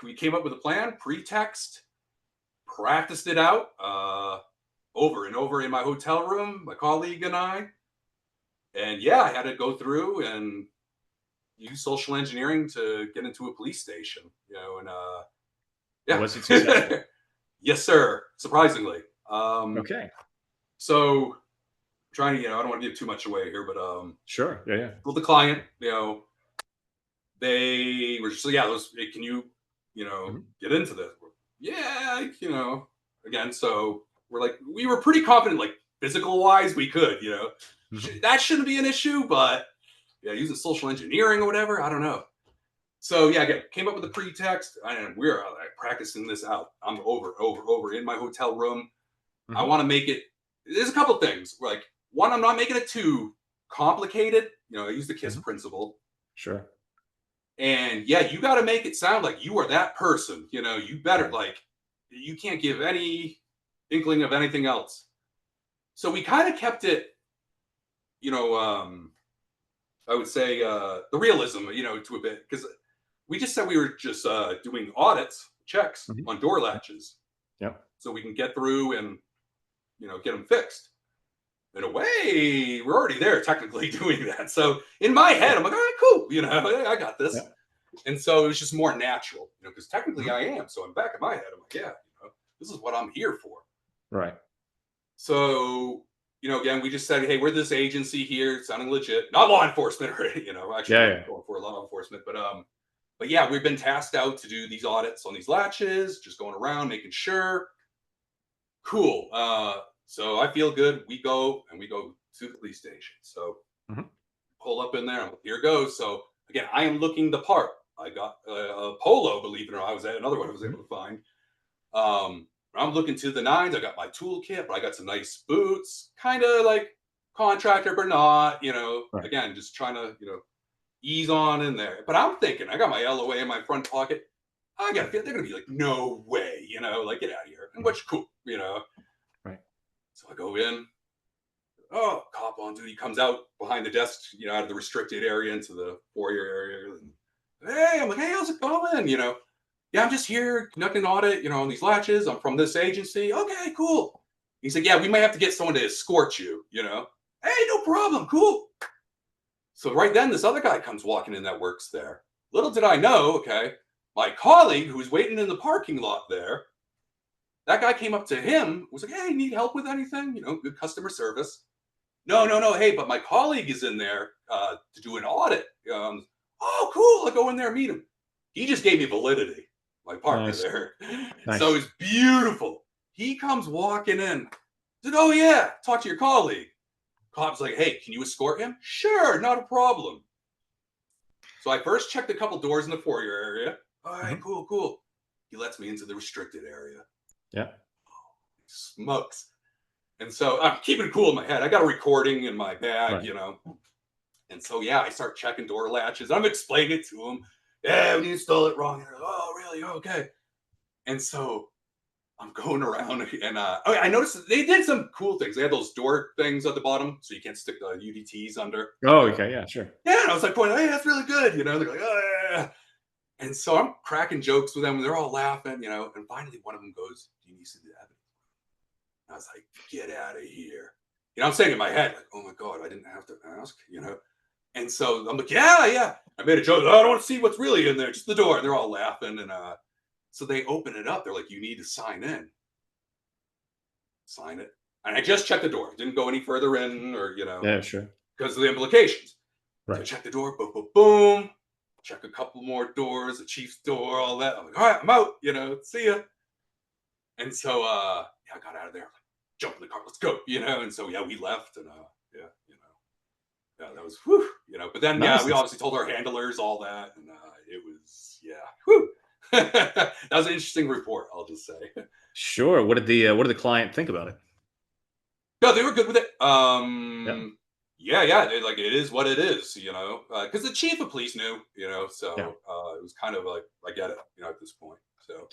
we came up with a plan, pretext, practiced it out over and over in my hotel room, my colleague and I. And yeah, I had to go through and use social engineering to get into a police station, and yeah. Was it successful? Yes, sir. Surprisingly. Okay. So trying to, I don't want to give too much away here, but Sure. Yeah. Yeah. with the client, they were just, yeah, hey, can you, Mhm. get into this? Yeah, again, so we were pretty confident, like physical wise, we could, Mhm. that shouldn't be an issue, but yeah, using social engineering or whatever, I don't know. So yeah, again, came up with a pretext, and we're practicing this out. I'm over in my hotel room. I Mhm. want to make it. There's a couple things. Like one, I'm not making it too complicated. I use the KISS Mhm. principle. Sure. And yeah, you got to make it sound like you are that person. You better Right. like you can't give any inkling of anything else. So we kind of kept it, you know, I would say the realism, to a bit because we just said we were just doing audits, checks Mhm. on door Yep. latches, Yep. so we can get through and get them fixed. In a way, we're already there technically doing that. So in my head, Sure. I'm like, all right, cool, I got this. Yep. And so it was just more natural, because technically Mhm. I am. So I'm back in my head, I'm like, yeah, this is what I'm here for. Right. So, again, we just said, hey, we're this agency here, sounding legit, not law enforcement, or actually Yeah. we're Yeah. going for law enforcement, but yeah, we've been tasked out to do these audits on these latches, just going around making sure. Cool. So I feel good. We go to the police station. So Mhm. pull up in there. Here goes. So again, I am looking the part. I got a polo, believe it or not. I was at another one I was Mhm. able to find. I'm looking to the nines. I got my toolkit, but I got some nice boots, kind of like contractor, but not. Right. Again, just trying to ease on in there. But I'm thinking, I got my LOA in my front pocket. I got to feel they're gonna be like, no way, like get out of here. And Mhm. which cool. Right. So I go in. Oh, cop on duty comes out behind the desk, out of the restricted area into the foyer area. And, hey, I'm like, hey, how's it going? Yeah, I'm just here conducting an audit, on these latches. I'm from this agency. Okay, cool. He's like, yeah, we might have to get someone to escort you. Hey, no problem. Cool. So right then, this other guy comes walking in that works there. Little did I know, okay, my colleague who was waiting in the parking lot there, that guy came up to him, was like, hey, need help with anything? Good customer service. No, no, no. Hey, but my colleague is in there to do an audit. Oh, cool. I'll go in there, meet him. He just gave me validity, my partner Nice. there. So Nice. it's beautiful. He comes walking in. Said, oh, yeah, talk to your colleague. Cop's like, hey, can you escort him? Sure, not a problem. So I first checked a couple doors in the foyer area. All right, Mhm. cool, cool. He lets me into the restricted area. Yeah. Smokes. And so I'm keeping it cool in my head. I got a recording in my bag, Right. And so, yeah, I start checking door latches. I'm explaining it to him. Yeah, when you install it wrong. Like, oh, really? Okay. And so I'm going around and I noticed that they did some cool things. They had those door things at the bottom, so you can't stick the UDTs under. Oh, okay, yeah, sure. Yeah, and I was like, pointing, hey, that's really good. They're like, oh, yeah. And so I'm cracking jokes with them, and they're all laughing, And finally, one of them goes, "Do you need to see the evidence?" And I was like, "Get out of here!" I'm saying in my head, like, "Oh my god, I didn't have to ask." And so I'm like, "Yeah, yeah." I made a joke. "Oh, I don't want to see what's really in there, just the door." And they're all laughing, and so they open it up. They're like, "You need to sign in." Sign it. And I just checked the door. Didn't go any further in, or Yeah, sure. because of the implications. So I Right. check the door. Boom, boom, boom. Check a couple more doors, the chief's door, all that. I'm like, all right, I'm out. See ya. And so, yeah, I got out of there. Like, jump in the car, let's go. And so, yeah, we left, and yeah, yeah, that was whew. But then, yeah, Nice. we obviously told our handlers all that, and it was, yeah, whew. That was an interesting report, I'll just say. Sure. What did the client think about it? No, they were good with it. Yeah. Yeah, yeah, like it is what it is, because the chief of police knew, Yeah. so it was kind of like I get it, at this point. So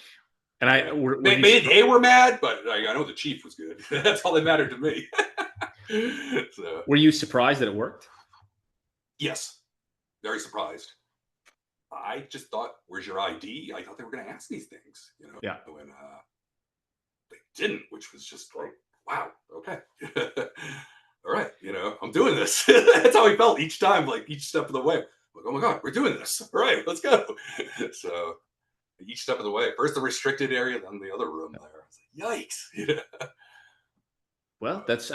And I yeah, were you maybe surprised? they were mad, but like, I know the chief was good. That's all that mattered to me. So Were you surprised that it worked? yes, very surprised. I just thought, "Where's your ID?" I thought they were going to ask these things, Yeah. and they didn't, which was just like, wow, okay. All right, I'm doing this. That's how I felt each time, like each step of the way. Like, oh my God, we're doing this. All right, let's go. So each step of the way, first the restricted area, then the other room there. I was like, yikes. Well, that's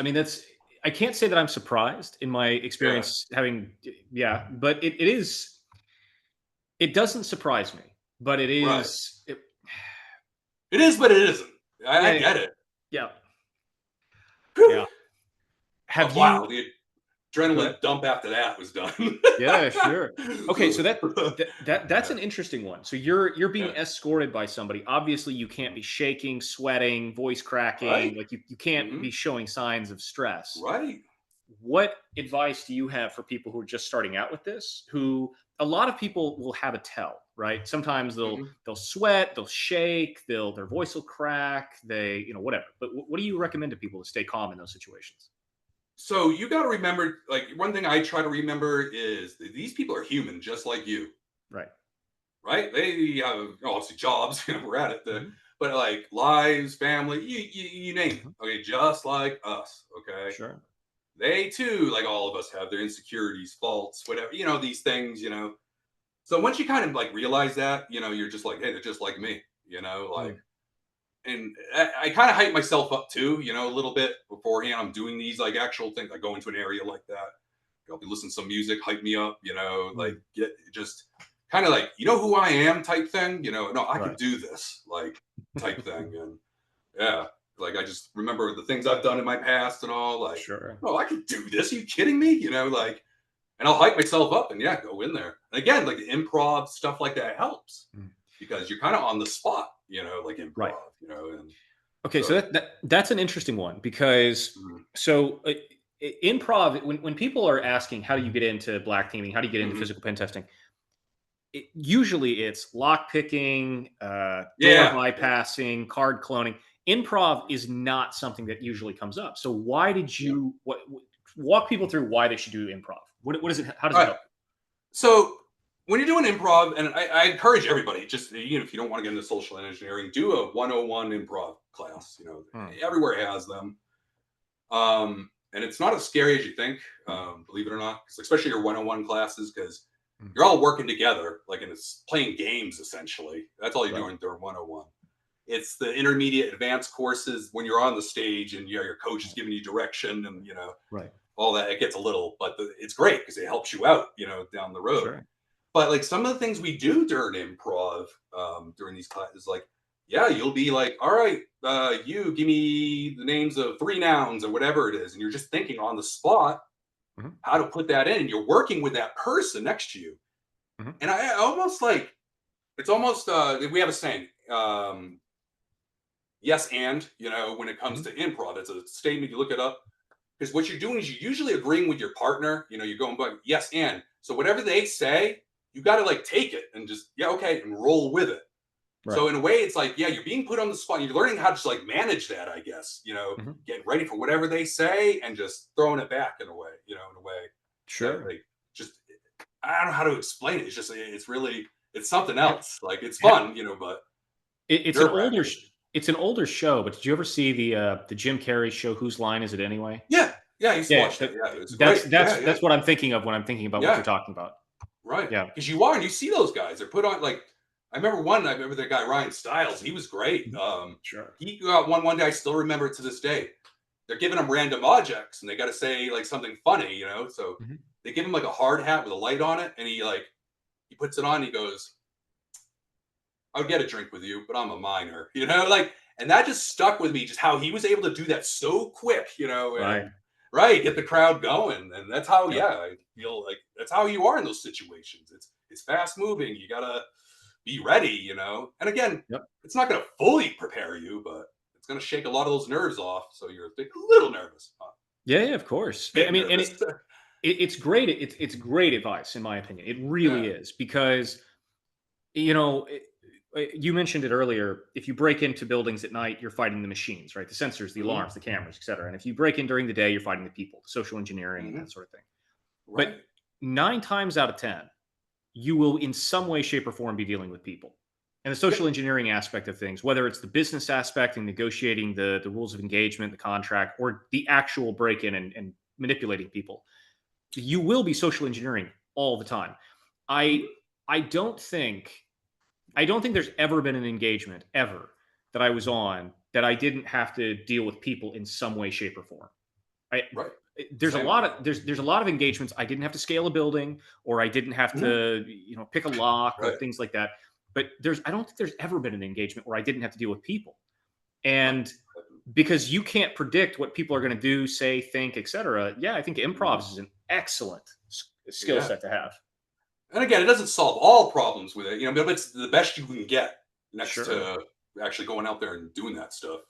I can't say that I'm surprised in my Yeah, experience having yeah, but it doesn't surprise me, but it right. is it, It is, but it isn't. I yeah, get it. yeah, Whew. yeah. Have But wow, you the go ahead? adrenaline dump after that was done. Yeah, sure. Okay, so that's Yeah, an interesting one. So you're being yeah. escorted by somebody. Obviously, you can't be shaking, sweating, voice cracking. Right? Like you can't Hmm. be showing signs of stress. Right. What advice do you have for people who are just starting out with this? Who a lot of people will have a tell, right? Sometimes Hmm. they'll sweat, they'll shake, their voice will crack, whatever. But what do you recommend to people to stay calm in those situations? So you got to remember, like one thing I try to remember is that these people are human, just like you, Right. right? They have obviously jobs, we're at it, Hmm. but like lives, family, you name it. Hmm. Okay, just like us. Okay, Sure. they too, like all of us, have their insecurities, faults, whatever. These things. So once you kind of like realize that, you're just like, hey, they're just like me. Like, Mm. and I kind of hype myself up too, a little bit beforehand. I'm doing these like actual things. I go into an area like that. I'll be listening to some music, hype me up, like Mm. get just kind of like, who I am type thing, no, I can Right. do this, like type thing. And yeah, like I just remember the things I've done in my past and all, like, Sure. oh, I can do this. Are you kidding me? Like, and I'll hype myself up and yeah, go in there. And again, like the improv stuff like that helps Mm. because you're kind of on the spot, like Right. improv, and Okay, so so that's an interesting one because mhm, so improv when people are asking how do you get into black teaming, how do you get into mhm. physical pen testing, usually it's lock picking, door Yeah, yeah, bypassing, card cloning. Improv is not something that usually comes up. So why did yeah. you walk people through why they should do improv? What is it? How does All it right. help? So when you're doing improv, and I encourage everybody, just if you don't want to get into social engineering, do a 101 improv class. Hmm. Everywhere has them. And it's not as scary as you think, believe it or not, 'cause especially your 101 classes, because Hmm. you're all working together, like, and it's playing games essentially. That's all you're Right. doing during 101. It's the intermediate advanced courses when you're on the stage and your coach is Right. giving you direction and Right. all that. It gets a little, but it's great because it helps you out, down the road. Sure. But like some of the things we do during improv, during these classes, like, yeah, you'll be like, all right, you give me the names of three nouns or whatever it is. And you're just thinking on the spot Hmm. how to put that in. And you're working with that person next to you. Hmm. And I almost like, it's almost, we have a saying, yes, and, when it comes Hmm. to improv, it's a statement, you look it up. Because what you're doing is you're usually agreeing with your partner. You're going by yes and. So whatever they say, you got to like take it and just yeah okay and roll with it. Right. So in a way, it's like, yeah, you're being put on the spot. You're learning how to just like manage that, I guess. Hmm. Getting ready for whatever they say and just throwing it back in a way. In a way that Sure. like just I don't know how to explain it. It's just it's really it's something Ha- else. Like it's ha- fun, but it's an nerve older wracking. it's an older show, but did you ever see the Jim Carrey show Whose Line Is It Anyway? Yeah, yeah. I used to Yeah, watch that. Yeah, it was that's great. Yeah, yeah, that's what I'm thinking of when I'm thinking about what you're yeah. talking about. Right. Yeah. Because you are, and you see those guys. They're put on like I remember one. I remember the guy Ryan Stiles. He was great. Mhm. Sure. He got one day. I still remember it to this day. They're giving him random objects, and they got to say like something funny. So Mhm. they give him like a hard hat with a light on it, and he puts it on. And he goes, "I would get a drink with you, but I'm a minor." And that just stuck with me. Just how he was able to do that so quick. Right. And right, get the crowd going, and that's how. Yep. Yeah, I feel like that's how you are in those situations. It's fast moving. You gotta be ready. And again, Yep. it's not gonna fully prepare you, but it's gonna shake a lot of those nerves off. So you're a little nervous, a Yeah, yeah, of course. I bit mean, and nervous. it's great. It's great advice, in my opinion. It really Yeah. is because you know you mentioned it earlier. If you break into buildings at night, you're fighting the machines, right? The sensors, the Hmm. alarms, the cameras, etc. And if you break in during the day, you're fighting the people, the social engineering, and Hmm. that sort of thing. But Right. 9 times out of 10, you will in some way, shape, or form be dealing with people. And the Yep. social engineering aspect of things, whether it's the business aspect and negotiating the rules of engagement, the contract, or the actual break in and manipulating people, you will be social engineering all the time. I Mhm. I don't think I don't think there's ever been an engagement ever that I was on that I didn't have to deal with people in some way, shape, or form. I Right. there's a Same. lot of there's a lot of engagements I didn't have to scale a building or I didn't have Mhm. to pick a lock or Right. things like that. But I don't think there's ever been an engagement where I didn't have to deal with people. Right. And because you can't predict what people are going to do, say, think, etc. Yeah, I think improv Mhm. is an excellent skill Yeah. set to have. And again, it doesn't solve all problems with it, but it's the best you can get next Sure. to actually going out there and doing that stuff.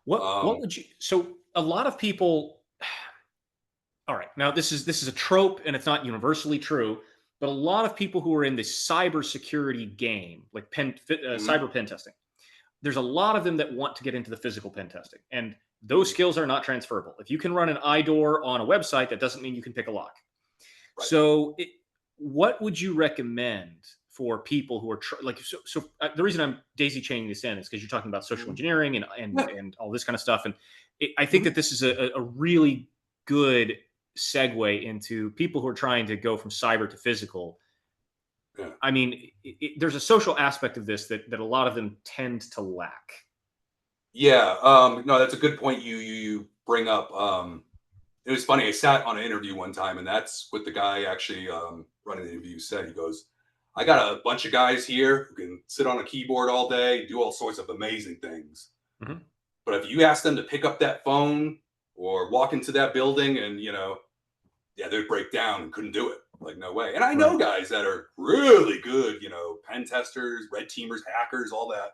What Um, would you so a lot of people all right. Now this is a trope and it's not universally true, but a lot of people who are in the cybersecurity game, like mhm. cyber pen testing, there's a lot of them that want to get into the physical pen testing. And those Mhm. skills are not transferable. If you can run an iDoor on a website, that doesn't mean you can pick a lock. Right. So, what would you recommend for people who are the reason I'm daisy chaining this in is because you're talking about social Mhm. engineering and Yeah. all this kind of stuff, and I think Mhm. that this is a really good segue into people who are trying to go from cyber to physical. Yeah. I mean, there's a social aspect of this that a lot of them tend to lack. Yeah. No, that's a good point you bring up. It was funny. I sat on an interview one time, and that's what the guy actually running the interview said. He goes, "I got a bunch of guys here who can sit on a keyboard all day, do all sorts of amazing things. Mhm. But if you ask them to pick up that phone or walk into that building, and yeah, they'd break down and couldn't do it. Like no way." And I know Right. guys that are really good, pen testers, red teamers, hackers, all that.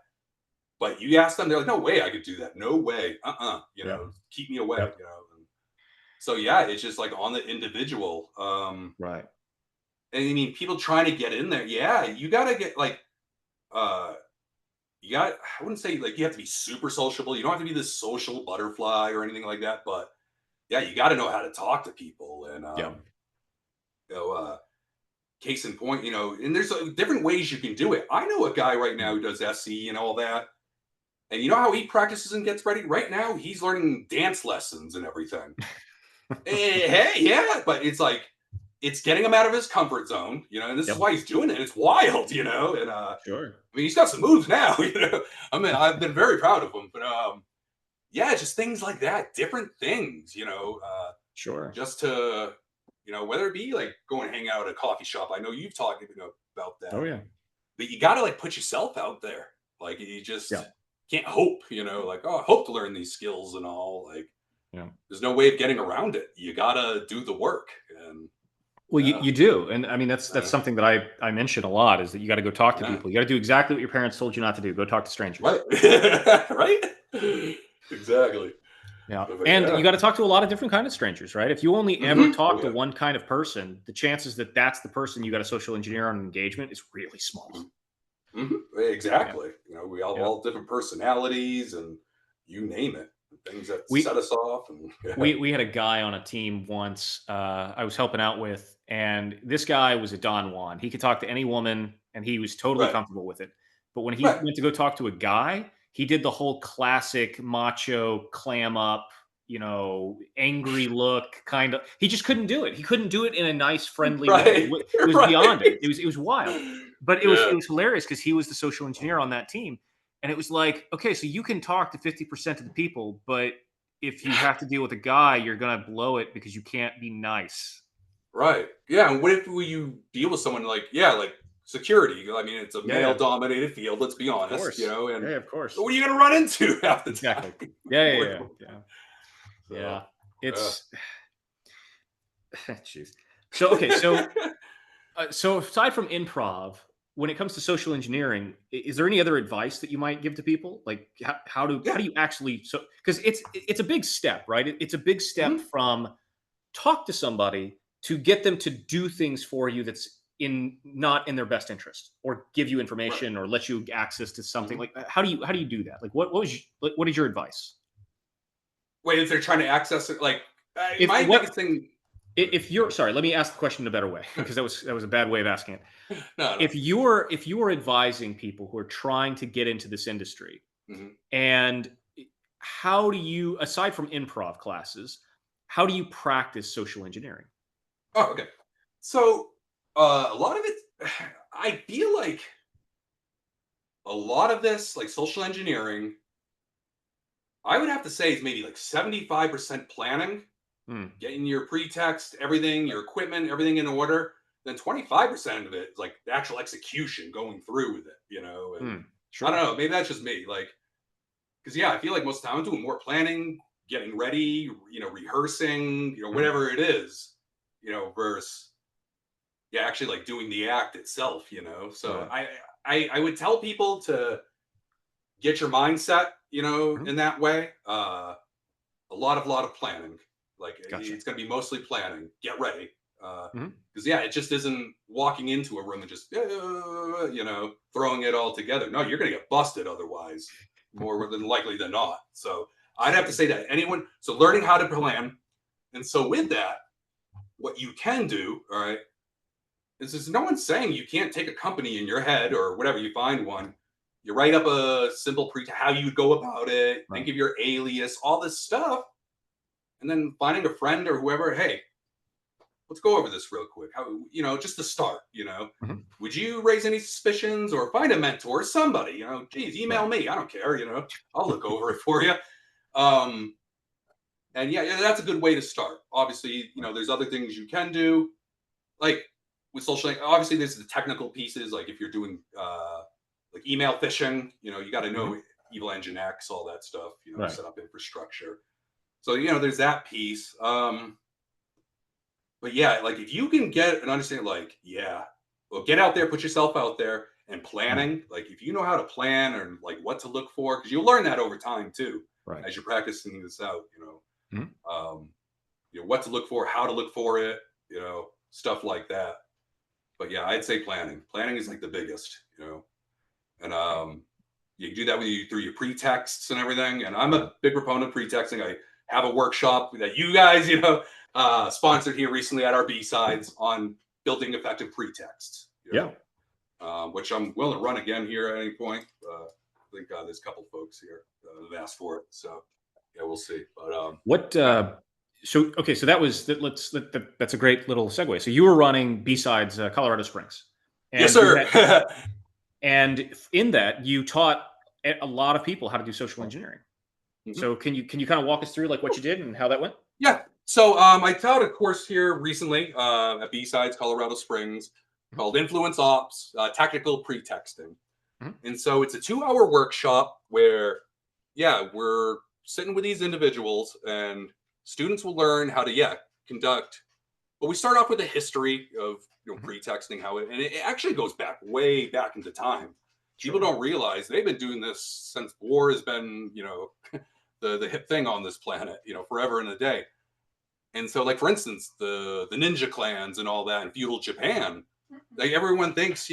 But you ask them, they're like, "No way, I could do that. No way. Yeah. Keep me away." Yep. So yeah, it's just like on the individual. Right. And I mean, people trying to get in there. Yeah, you gotta get like, uh, you got. I wouldn't say like you have to be super sociable. You don't have to be this social butterfly or anything like that. But yeah, you got to know how to talk to people. And Yeah. you know, uh, case in point, and there's different ways you can do it. I know a guy right now who does SE and all that. And you know how he practices and gets ready? Right now, he's learning dance lessons and everything. Hey, yeah, but it's like it's getting him out of his comfort zone, and this is Yep. why he's doing it. It's wild, and Sure. I mean, he's got some moves now, I mean, I've been very proud of him, but yeah, just things like that, different things, Sure. just to, whether it be like going and hang out at a coffee shop. I know you've talked, about Oh that, yeah. but you got to like put yourself out there. Like you Yeah. just can't hope, like, oh, I hope to learn these skills and all. Like, Yeah. there's no way of getting around it. You gotta do the work, and Well, yeah, you do, and I mean that's uh, something that I mention a lot is that you got to go talk to yeah, people. You got to do exactly what your parents told you not to do. Go talk to strangers. right, right, exactly. Yeah, But and yeah, you got to talk to a lot of different kind of strangers, right? If you only ever oh talk to yeah, one kind of person, the chances that that's the person you got a social engineer on an engagement is really mhm. small. Yeah. Exactly. You know, we have Yeah. all different personalities and you name it, things that set We us off. And we had a guy on a team once, I was helping out with, and this guy was a Don Juan. He could talk to any woman, and he was totally right, comfortable with it. But when he right, went to go talk to a guy, he did the whole classic macho clam up, angry look kind of. He just couldn't do it. He couldn't do it in a nice, friendly way. right, It was beyond right. it. It was wild. But it Yeah, was hilarious because he was the social engineer on that team. And it was like, okay, so you can talk to 50% of the people, but if you have to deal with a guy, you're gonna blow it because you can't be nice. right. Yeah, and what if you deal with someone like, yeah, like security? I mean, it's a Yeah, yeah, male-dominated field. Let's be of honest, course. and Yeah, of course. what are you going to run into half the Exactly. time? Yeah, yeah, yeah, yeah, So, yeah. yeah. It's jeez. So okay, so aside from improv, when it comes to social engineering, is there any other advice that you might give to people? Like how Yeah. do you actually because it's a big step, right? It's a big step Mhm. from talk to somebody to get them to do things for you that's in not in their best interest or give you Right. information or let you access to something Mhm. like how do you do that? Like what is your advice? Wait, if they're trying to access it, like If my what biggest thing. if you're sorry, let me ask the question in a better way because that was a bad way of asking it. No, no. If you're advising people who are trying to get into this industry, Mhm. and how do you, aside from improv classes, how do you practice social engineering? Oh, okay. So a lot of it, I feel like a lot of this, like social engineering, I would have to say is maybe like 75% planning, Hmm, getting your pretext, everything, your equipment, everything in order. Then 25% of it is like the actual execution, going through with it. And hmm, I don't sure. know, maybe that's just me. Like, because yeah, I feel like most of the time I'm doing more planning, getting ready, rehearsing, Mhm, whatever it is, versus yeah, actually like doing the act itself. So right. I would tell people to get your mindset, Mhm, in that way. A lot of planning. Like gotcha. it's going to be mostly planning. Get ready. Mhm, Because yeah, it just isn't walking into a room and just throwing it all together. No, you're going to get busted otherwise, more than likely than not. So I'd have to sure. say that anyone. So learning how to plan, and so with that, what you can do, all right, is no one's saying you can't take a company in your head or whatever you find one. You write up a simple how you go about it, think Right. of your alias, all this stuff, and then finding a friend or whoever. Hey, let's go over this real quick. How just to start. Mhm, Would you raise any suspicions or find a mentor, somebody? Geez, email right. me. I don't care. I'll look over it for you. Um, and yeah, that's a good way to start. Obviously, Right. there's other things you can do, like with social. Obviously, there's the technical pieces, like if you're doing like email phishing, you got to know Mhm, Evil Engine X, all that stuff. right. Set up infrastructure. So there's that piece. But yeah, like if you can get an understanding, like, yeah, well, get out there, put yourself out there, and Mhm, planning. Like if you know how to plan and like what to look for, because you'll learn that over time too, right. as you're practicing this out. Mhm, What to look for, how to look for it, stuff like that. But yeah, I'd say planning. Planning is like the biggest, and you can do that with you through your pretexts and everything. And I'm right. a big proponent of pretexting. I have a workshop that you guys, sponsored here recently at our B-sides on building effective pretexts. Yeah. Which I'm willing to run again here at any point. I think there's a couple folks here that have asked for it, so yeah, we'll see. But What yeah, so okay, so that was that's a great little segue. So you were running Bsides Colorado Springs. yes, And you sir. had and in that you taught a lot of people how to do social engineering. Mhm. So can you kind of walk us through like what you did and how that went? Yeah. So I taught a course here recently at B-sides Colorado Springs Mhm, called Influence Ops, Tactical Pretexting. mhm, And so it's a 2-hour workshop where, yeah, we're sitting with these individuals and students will learn how to, yeah, conduct. But we start off with a history of mhm, pretexting, and it actually goes back way back into time. People sure. don't realize they've been doing this since war has been, the hip thing on this planet, forever and a day. And so, like for instance, the ninja clans and all that in feudal Japan, like everyone thinks,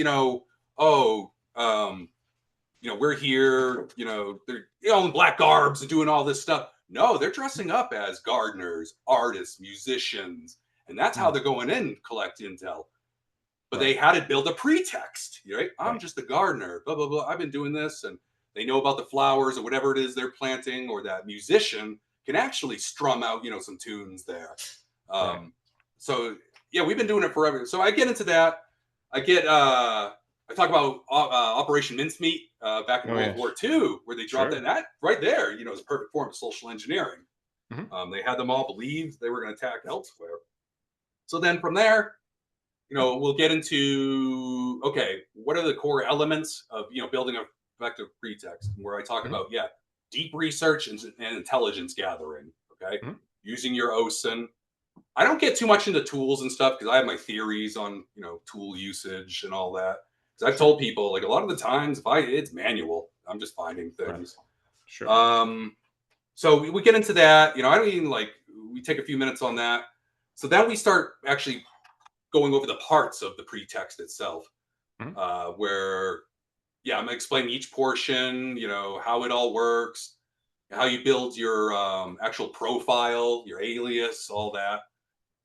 oh, we're here, they're in black garbs and doing all this stuff. No, they're dressing up as gardeners, artists, musicians, and that's how they're going in collect intel. But they had to build a pretext, right? I'm just a gardener, blah, blah, blah. I've been doing this, and they know about the flowers or whatever it is they're planting, or that musician can actually strum out, some tunes there. So yeah, we've been doing it forever. So I get into that. I talk about Operation Mincemeat back in World War II, where they dropped that right there, is a perfect form of social engineering. They had them all believe they were going to attack elsewhere. So then from there, we'll get into, okay, what are the core elements of, building a effective pretext, where I talk about, deep research and intelligence gathering, okay? Using your OSINT. I don't get too much into tools and stuff because I have my theories on, tool usage and all that. Because I've told people, like, a lot of the times, it's manual. I'm just finding things. So we get into that. I don't even, we take a few minutes on that. So then we start actually going over the parts of the pretext itself, where, I'm explaining each portion, how it all works, how you build your actual profile, your alias, all that,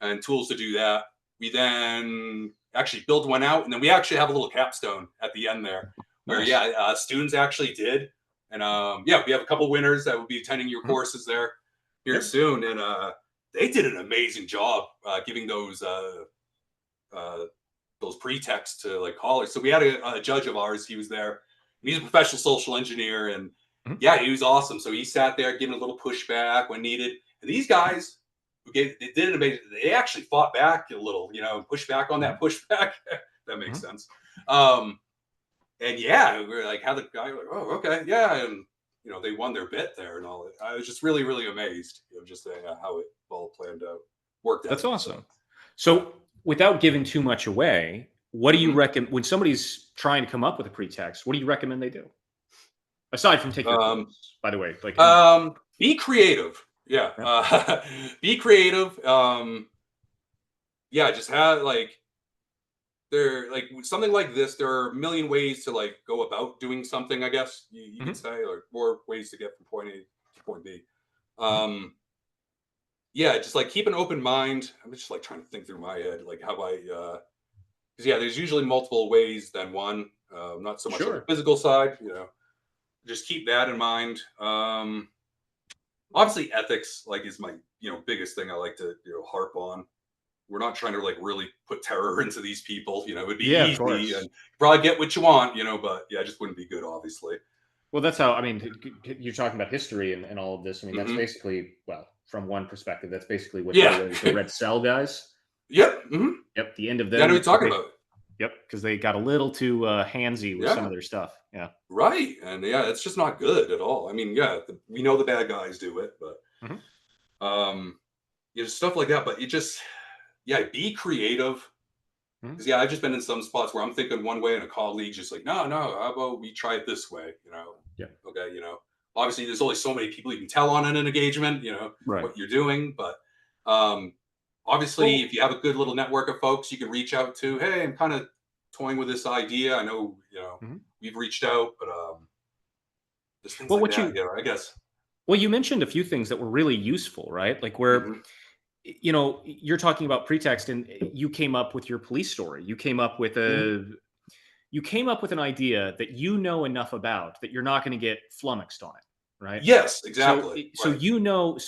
and tools to do that. We then actually build one out, and then we actually have a little capstone at the end there, where students actually did, and we have a couple winners that will be attending your courses there here soon, and they did an amazing job giving those pretexts to callers. So we had a judge of ours. He was there. He's a professional social engineer, and he was awesome. So he sat there giving a little pushback when needed. And these guys, they did it amazing. They actually fought back a little, push back on that pushback. That makes sense. And we're like, how the guy, oh, okay, yeah, and they won their bit there and all. I was just really, really amazed, just how it all planned out, worked out. That's awesome. So without giving too much away, what do you recommend when somebody's trying to come up with a pretext? What do you recommend they do? Aside from taking, by the way, be creative. Be creative. Just have there, something like this. There are a million ways to go about doing something. I guess you could say, or more ways to get from point A to point B. Just keep an open mind. I'm just trying to think through my head, how I, because there's usually multiple ways than one. Not so much on the physical side, just keep that in mind. Obviously ethics, is my, biggest thing I like to, harp on. We're not trying to really put terror into these people, it would be easy and probably get what you want, but it just wouldn't be good, obviously. Well, that's how, you're talking about history and all of this. That's basically, well, from one perspective, that's basically what the Red Cell guys. Yep. Yep. The end of them. I know what you're talking about. Yep. Because they got a little too handsy with some of their stuff. Yeah. Right. And it's just not good at all. We know the bad guys do it, but stuff like that. But you just, be creative. Because I've just been in some spots where I'm thinking one way and a colleague just no, how about we try it this way? Okay, obviously there's only so many people you can tell on an engagement, what you're doing. But obviously if you have a good little network of folks you can reach out to, hey, I'm kind of toying with this idea. I know, we've reached out, but just things I guess. Well, you mentioned a few things that were really useful, right? Where you're talking about pretext, and you came up with your police story. You came up with an idea that enough about that you're not going to get flummoxed on it, right? Yes, exactly. So you know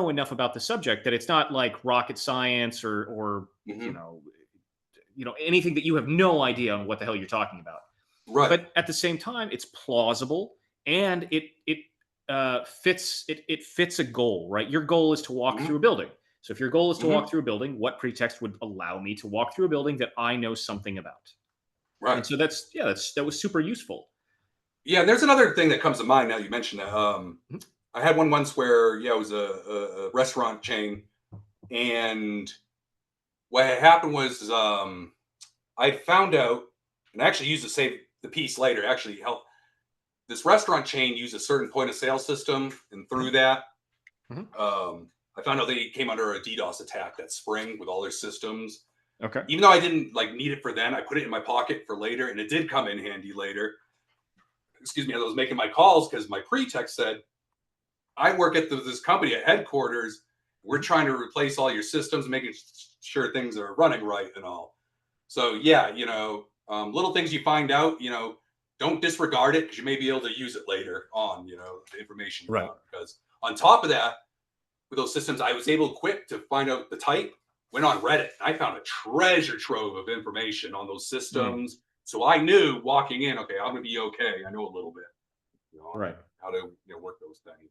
enough about the subject that it's not like rocket science or anything that you have no idea on what the hell you're talking about. Right. But at the same time, it's plausible and it fits a goal, right? Your goal is to walk through a building. So if your goal is to walk through a building, what pretext would allow me to walk through a building that I know something about? Right. And so that was super useful. Yeah, and there's another thing that comes to mind now you mentioned that. I had one once where it was a restaurant chain, and what had happened was I found out, and I actually used to save the piece later. Actually, help this restaurant chain use a certain point of sale system, and through that, I found out they came under a DDoS attack that spring with all their systems. Okay. Even though I didn't need it for then, I put it in my pocket for later, and it did come in handy later. excuse me, as I was making my calls, because my pretext said, I work at this company at headquarters. We're trying to replace all your systems, making sure things are running right and all. So yeah, little things you find out, don't disregard it, because you may be able to use it later on, the information you Right. found. Because on top of that, with those systems, I was able quick to find out the type, went on Reddit. I found a treasure trove of information on those Mm. systems. So I knew walking in, okay, I'm going to be okay. I know a little bit, on Right. how to, work those things.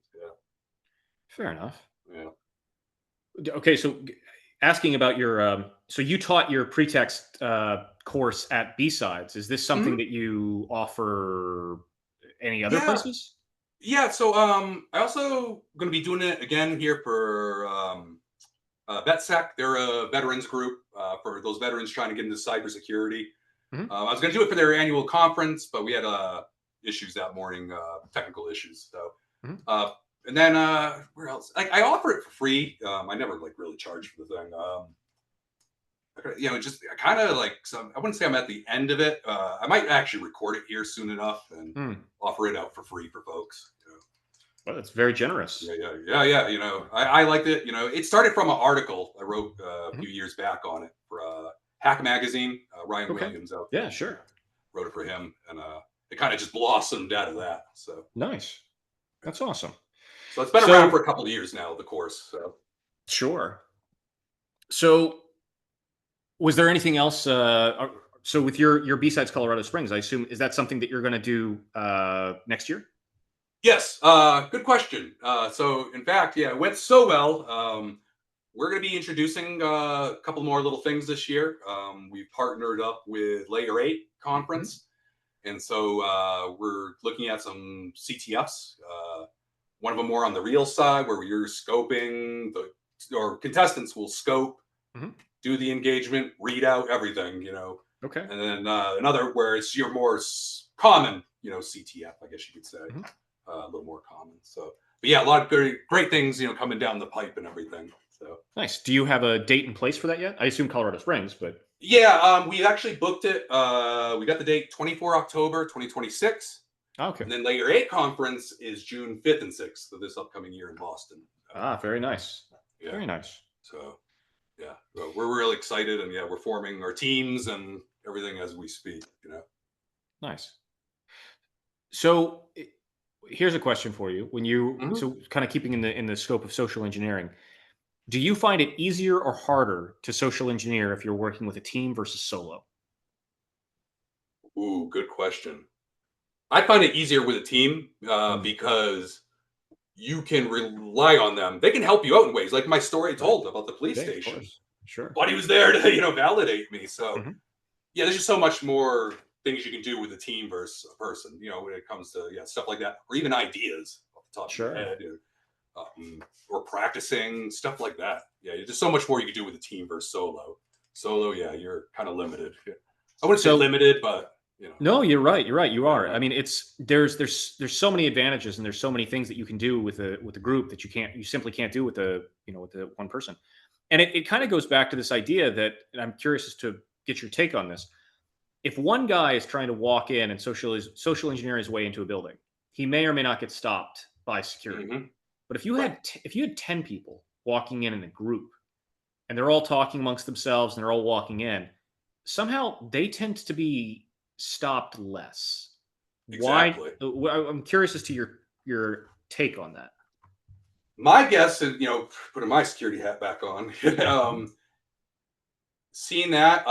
Fair enough. Yeah. Okay, so asking about your so you taught your pretext course at B-Sides. Is this something Mhm. that you offer any other Yeah. places? Yeah. So I also going to be doing it again here for VetSec. They're a veterans group for those veterans trying to get into cybersecurity. Mhm. I was going to do it for their annual conference, but we had issues that morning, technical issues. So, Mhm. uh, and then where else? I offer it for free. I never like really charge for the thing. Just I kind of like some. I wouldn't say I'm at the end of it. I might actually record it here soon enough and Mm. offer it out for free for folks. Well, that's very generous. Yeah. I liked it. It started from an article I wrote a Mhm. few years back on it for Hack Magazine. Ryan Okay. Williams out there Yeah, sure. wrote it for him, and it kind of just blossomed out of that. Nice. That's awesome. So it's been around for So a couple of years now. The course. So sure. So was there anything else? So with your B-Sides Colorado Springs, I assume is that something that you're going to do next year? yes, good question. So in fact, yeah, it went so well. We're going to be introducing a couple more little things this year. We've partnered up with Layer 8 Mhm. Conference. And so we're looking at some CTFs. One of them more on the real side, where you're scoping, or contestants will scope, Mhm. do the engagement, read out everything, Okay. And then another where it's your more common, CTF, I guess you could say, Mhm. a little more common. So, but yeah, a lot of great things, coming down the pipe and everything. So. Nice. Do you have a date in place for that yet? I assume Colorado Springs, but Yeah, we actually booked it. We got the date 24 October 2026. okay. And then Layer 8 conference is June 5th and 6th of this upcoming year in Boston. Very nice. Yeah. Very nice. So, yeah, well, we're really excited. And yeah, we're forming our teams and everything as we speak. Nice. So here's a question for you. Mhm. So kind of keeping in the scope of social engineering, do you find it easier or harder to social engineer if you're working with a team versus solo? Ooh, good question. I find it easier with a team Mm, because you can rely on them. They can help you out in ways like my story I right. told about the police Yeah, of station. course. Sure. But he was there to, validate me. So Hmm. yeah, there's just so much more things you can do with a team versus a person, when it comes to stuff like that, or even ideas off the top of your Sure. head, or practicing stuff like that. Yeah, there's so much more you can do with a team versus solo. Solo, yeah, you're kind of limited. Yeah. I wouldn't say So limited, but no, you're right. You're right. You are. yeah, I mean, there's so many advantages and there's so many things that you can do with a group that you simply can't do with with the one person. And it kind of goes back to this idea that and I'm curious as to get your take on this. If one guy is trying to walk in and social engineer his way into a building, he may or may not get stopped by security. hmm But if you right, if you had 10 people walking in a group and they're all talking amongst themselves and they're all walking in, somehow they tend to be stopped less. Why? exactly. I'm curious as to your take on that. My guess is, putting my security hat back on, Mhm. seeing that,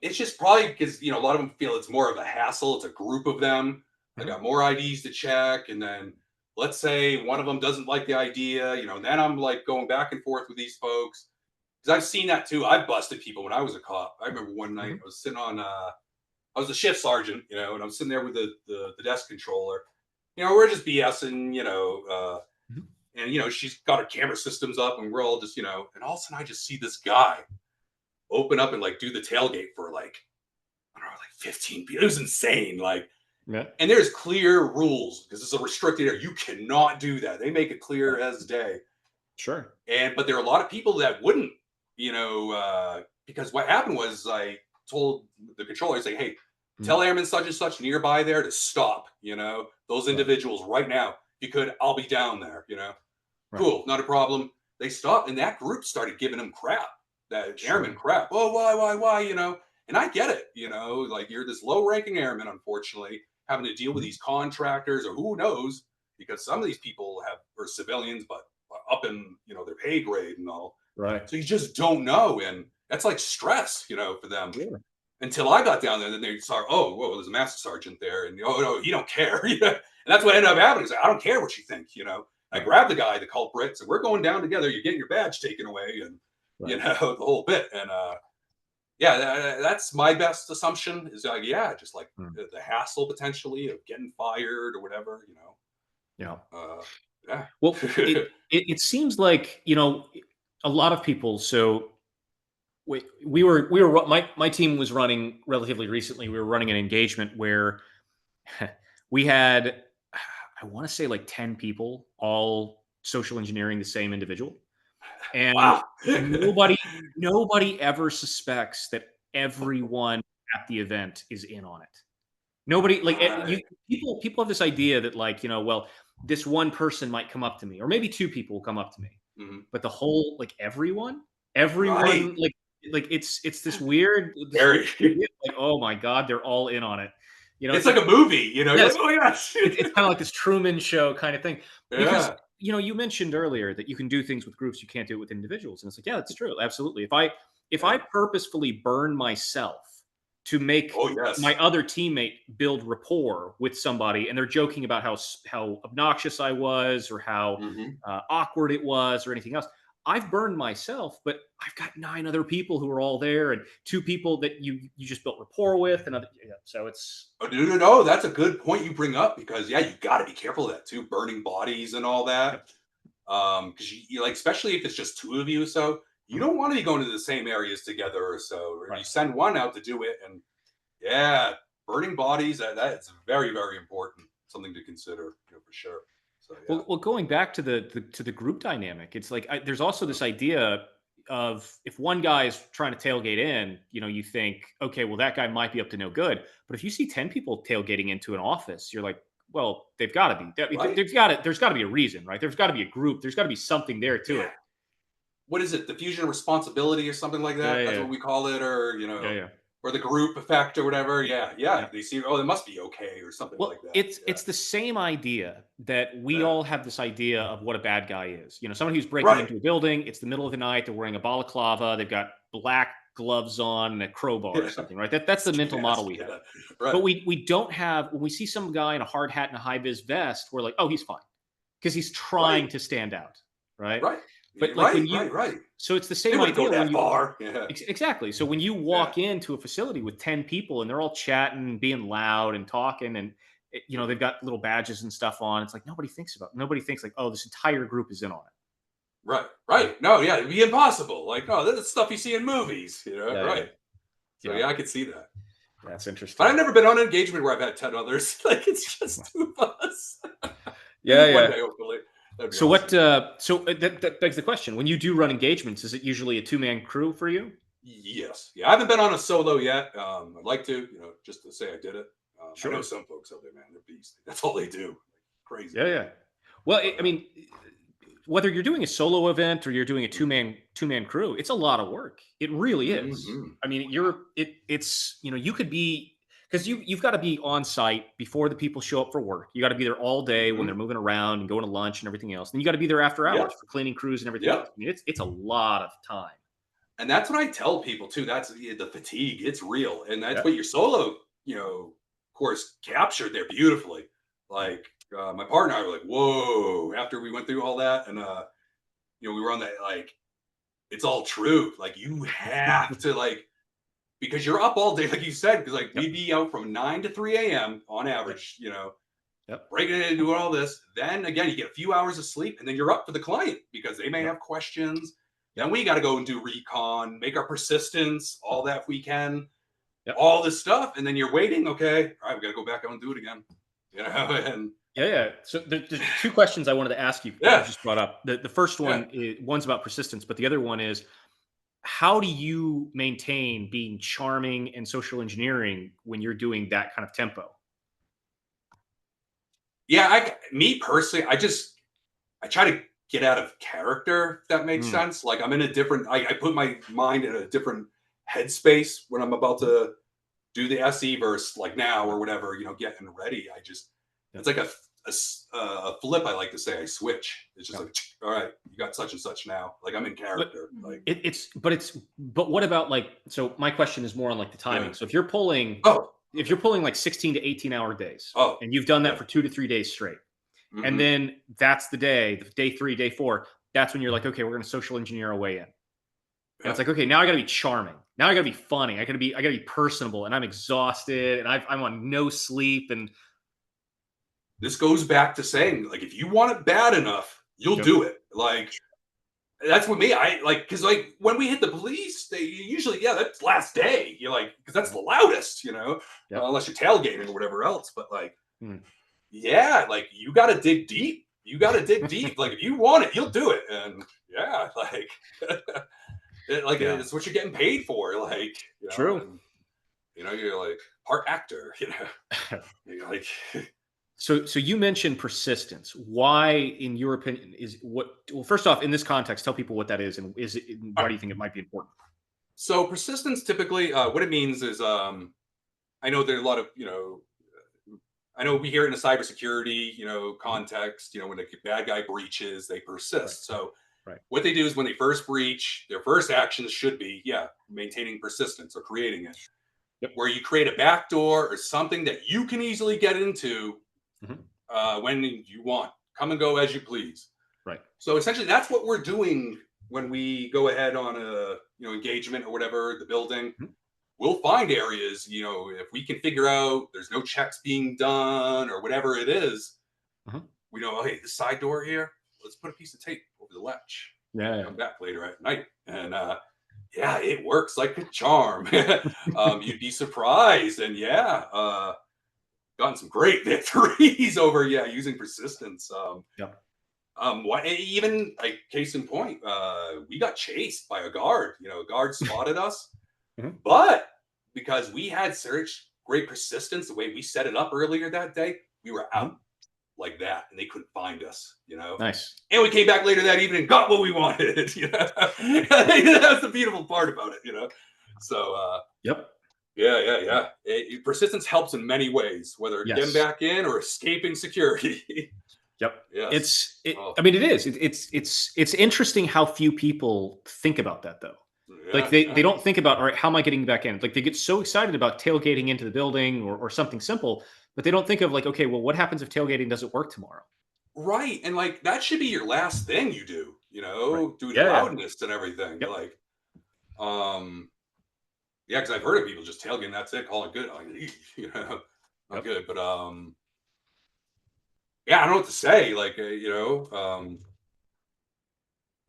it's just probably because a lot of them feel it's more of a hassle. It's a group of them. I Mhm. got more IDs to check, and then let's say one of them doesn't like the idea, and then I'm like going back and forth with these folks because I've seen that too. I've busted people when I was a cop. I remember one night Mhm. I was sitting on, I was a shift sergeant, and I'm sitting there with the desk controller. We're just BSing, Mhm. and she's got her camera systems up, and we're all just, and all of a sudden I just see this guy open up and like do the tailgate for like I don't know, like 15 people. It was insane. Like, Yeah. and there's clear rules because it's a restricted area. You cannot do that. They make it clear Right. as day. Sure. And but there are a lot of people that wouldn't, because what happened was I told the controller, I say, hey, Mhm. tell airman such and such nearby there to stop. those Right. individuals right now. If you could, I'll be down there. Right. Cool, not a problem. They stopped, and that group started giving him crap. That airman Sure. crap. Oh, why? And I get it. Like you're this low-ranking airman, unfortunately, having to deal with Mhm. these contractors or who knows, because some of these people are civilians, but up in their pay grade and all. Right. So you just don't know, and that's like stress, for them. Sure. Until I got down there, then they saw, oh, whoa, there's a master sergeant there, and oh no, you don't care. And that's what ended up happening. Is like, I don't care what you think. I Right. grabbed the guy, the culprit, so we're going down together. You're getting your badge taken away, and Right. the whole bit. And yeah, that's my best assumption. Is like, yeah, just like Mm. the hassle potentially of getting fired or whatever. Yeah. Yeah. Well, it seems like, a lot of people. So my team was running relatively recently. We were running an engagement where we had, I want to say, like 10 people all social engineering the same individual. And Wow. nobody ever suspects that everyone at the event is in on it. Nobody, like, you Right. people have this idea that, like, well, this one person might come up to me, or maybe two people will come up to me, Mhm. but the whole, like, everyone, Right. like it's this weird Very. idea, like, oh my god, they're all in on it. It's like a movie. You're Yes, like, oh my gosh. it's kind of like this Truman Show kind of thing. Because Yeah. you mentioned earlier that you can do things with groups you can't do it with individuals, and it's like, yeah, that's true, absolutely. If I Yeah. purposefully burn myself to make Oh my yes. other teammate build rapport with somebody, and they're joking about how obnoxious I was, or how Hmm. awkward it was, or anything else, I've burned myself, but I've got 9 other people who are all there, and 2 people that you just built rapport with, and other, yeah, so it's Oh, no. That's a good point you bring up because yeah, you got to be careful of that too, burning bodies and all yep, that. Because you like, especially if it's just two of you, so you mhm, don't want to be going to the same areas together or so, or you right. send one out to do it, and yeah, burning bodies that's very very important, something to consider, for sure. So yeah. Well, going back to the group dynamic, it's like, there's also this idea of, if one guy is trying to tailgate in, you think, okay, well, that guy might be up to no good. But if you see 10 people tailgating into an office, you're like, well, they've got to be. Right. There's got to be a reason, right? There's got to be a group. There's got to be something there to Yeah. it. What is it? Diffusion of responsibility or something like Yeah, that. That's yeah, what we call it, or yeah, yeah, or the group effect or whatever. Yeah, yeah. yeah. They see, oh, it must be okay or something Well, like that. it's the same idea that we Yeah. all have this idea of what a bad guy is. Somebody who's breaking Right. into a building, it's the middle of the night, they're wearing a balaclava, they've got black gloves on and a crowbar or Yeah. something, right? That's the mental Yes. model we have. Yeah. But Right. we don't have, when we see some guy in a hard hat and a high vis vest, we're like, oh, he's fine, because he's trying Right. to stand out, right? Right. But like Right. Right. Right. so it's the They same wouldn't go idea when that you far. Yeah. exactly. So when you Yeah. walk into a facility with 10 people and they're all chatting, being loud and talking, and they've got little badges and stuff on, it's like nobody thinks like, oh, this entire group is in on it. Right. Right. Right. No. Yeah. It'd be impossible. Like, oh, this is stuff you see in movies. Yeah, yeah, Right. So yeah. yeah, I could see that. That's But interesting. I've never been on an engagement where I've had 10 others. Like it's just two of us. Yeah, One yeah. day, hopefully. That'd be So awesome. that begs the question: when you do run engagements, is it usually a 2-man crew for you? Yes. Yeah. I haven't been on a solo yet. I'd like to, just to say I did it. I know Sure. some folks out there, man, they're beasts. That's all they do. Crazy. Yeah, yeah. Well, But I mean, whether you're doing a solo event or you're doing a two mhm. man two man crew, it's a lot of work. It really is. Mhm. I mean, it's you could be, because you've got to be on site before the people show up for work. You got to be there all day when they're Mhm. moving around and going to lunch and everything else. And you got to be there after hours Yep. for cleaning crews and everything else. Yep. I mean, it's a lot of time. And that's what I tell people too. That's the fatigue. It's real, and that's Yeah. what your solo, course captured there beautifully. Like my partner and I were like, "Whoa!" After we went through all that, and we were on that like, it's all true. Like you have to like because you're up all day, like you said. Because like Yep. we'd be out from 9 to 3 a.m. on Yep. average. Yep. Breaking in and doing all this. Then again, you get a few hours of sleep, and then you're up for the client because they may Yep. have questions. Then Yep. we got to go and do recon, make our persistence, all that if we can, Yep. all this stuff, and then you're waiting. Okay, all right, we got to go back out and do it again. And Yeah, yeah. So there's two questions I wanted to ask you that you yeah, just brought up. The first yeah. one's about persistence, but the other one is, how do you maintain being charming and social engineering when you're doing that kind of tempo? Yeah, me personally, I try to get out of character, if that makes Mm. sense. Like I'm in a different, I put my mind in a different headspace when I'm about Mhm. to do the SE verse, like now Yeah. or whatever, getting ready. Yeah. It's like a flip. I like to say I switch. It's just Yeah. like, all right, you got such and such now. Like I'm in But character. Like, but what about like, so my question is more on like the yeah. timing. So if you're pulling Oh, if okay. you're pulling like 16 to 18-hour days Oh, and you've done that yeah. for 2 to 3 days straight, and Hmm. then that's the day 3, day 4, that's when you're like, okay, we're going to social engineer our way in. And Yeah. it's like, okay, now I got to be charming. Now I got to be funny. I got to be personable, and I'm exhausted, and I'm on no sleep, and This goes back to saying, like, if you want it bad enough, you'll yep, do it. Like, that's what me. I like because like when we hit the police, they usually that's last day. You're like because that's yep, the loudest, yep. unless you're tailgating or whatever else. But like Mm, yeah, like you got to dig deep. You got to dig deep. Like if you want it, you'll do it. And yeah, like yeah, it's what you're getting paid for. Like true. and you're like part actor. You're like So you mentioned persistence. Why, in your opinion, is what? Well, first off, in this context, tell people what that is, and all why right. do you think it might be important? So persistence typically, what it means is, I know there are a lot of I know we hear it in a cybersecurity, Mhm. context, when a bad guy breaches, they Right, persist. So right. what they do is when they first breach, their first actions should be, maintaining persistence or creating it, Yep. where you create a backdoor or something that you can easily get into Mhm. when you want. Come and go as you please. Right. So essentially, that's what we're doing when we go ahead on a engagement or whatever, the building. Mhm. We'll find areas, if we can figure out there's no checks being done or whatever it is, Mhm. we know, oh, hey, this side door here, let's put a piece of tape over the latch Yeah, and come back later at night. And yeah, it works like a charm. You'd be surprised. And yeah, gotten some great victories over, using persistence. yeah. What even like case in point, we got chased by a guard. A guard spotted us, Mhm. but because we had such great persistence, the way we set it up earlier that day, we were out Mhm. like that, and they couldn't find us. Nice. And we came back later that evening, and got what we wanted. That's the beautiful part about it. So Yep. yeah, yeah, yeah. Persistence helps in many ways, whether getting Yes. back in or escaping security. Yep. Yes. Oh, I mean, it is. It's interesting how few people think about that though. Like yeah, they yeah. don't think about, all right, how am I getting back in? Like they get so excited about tailgating into the building or something simple, but they don't think of like, okay, well, what happens if tailgating doesn't work tomorrow? Right. And like that should be your last thing you do, Right. due to Yeah. Yeah. loudness and everything. Yep. Like, um, yeah, because I've heard of people just tailgating, that's it, call it good. Like, not Yep. good. But yeah, I don't know what to say. Like,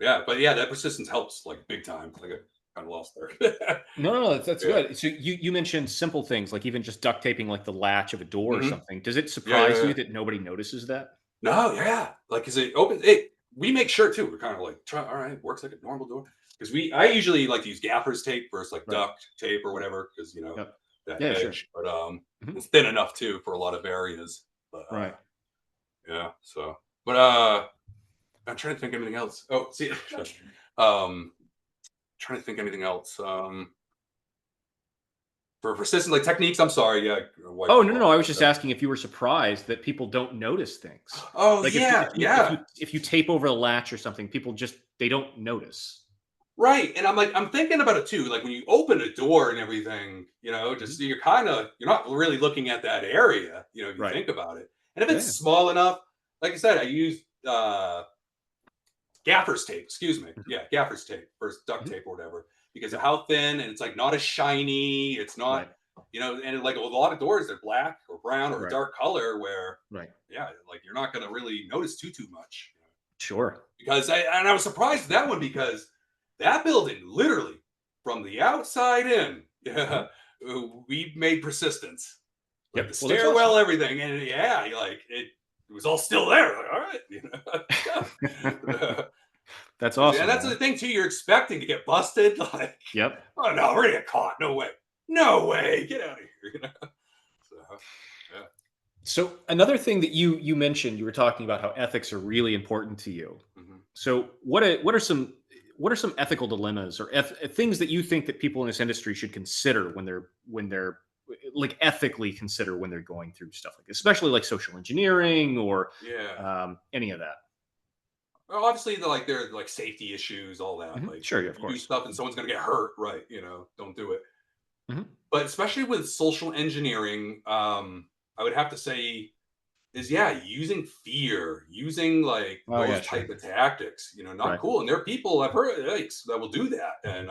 yeah, but yeah, that persistence helps like big time. Like I kind of lost there. No, that's Yeah. good. So you mentioned simple things like even just duct taping like the latch of a door or Hmm. something. Does it Yeah, yeah, surprise you yeah. that nobody notices that? No, yeah. Like, cause it opens it. We make sure too. We're kind of like, try, all right, works like a normal door. Because I usually like to use gaffer's tape versus like Right. duct tape or whatever, because Yep. that Yeah. Sure. edge. But Mhm. it's thin enough too for a lot of areas. But Right. yeah. So, but I'm trying to think of anything else. Oh, see, trying to think anything else. For persistent like techniques. I'm sorry. Yeah, I wiped Oh, you no, no, off no, I was about just that. asking if you were surprised that people don't notice things. Oh Like, yeah, yeah. if you tape over the latch or something, people just they don't notice. Right. And I'm thinking about it too. Like when you open a door and everything, Mhm. just you're not really looking at that area, if you Right. think about it. And if it's Yeah. small enough, like I said, I use gaffer's tape, excuse me. Mhm. Yeah, gaffer's tape versus duct Mhm. tape or whatever. Because of Yep. how thin and it's like not as shiny. It's not, Right. and like with a lot of doors, they're black or brown or a Right. dark color where, Right. yeah, like you're not gonna really notice too much. Sure. Because I was surprised at that one because that building literally from the outside in, Mhm. yeah, we made persistence, like the Yep. Well, that's awesome. stairwell, everything, and yeah, like it was all still there. Like, all right, yeah. That's And awesome, that's the man. thing too. You're expecting to get busted, like, Yep. oh no, we're gonna get caught. No way, no way, get out of here. So, yeah. So another thing that you mentioned, you were talking about how ethics are really important to you. Mhm. So what are some ethical dilemmas or things that you think that people in this industry should consider when they're like ethically consider when they're going through stuff like this, especially like social engineering or Yeah. any of that? Well, obviously, like there are like safety issues, all that. Mhm. Like Sure, yeah, if of you do course. stuff and someone's gonna get hurt, right? Don't do it. Mhm. But especially with social engineering, I would have to say is yeah, using fear, using like Oh yeah, those sure. type of tactics, not Right. cool. And there are people I've heard that will do that, and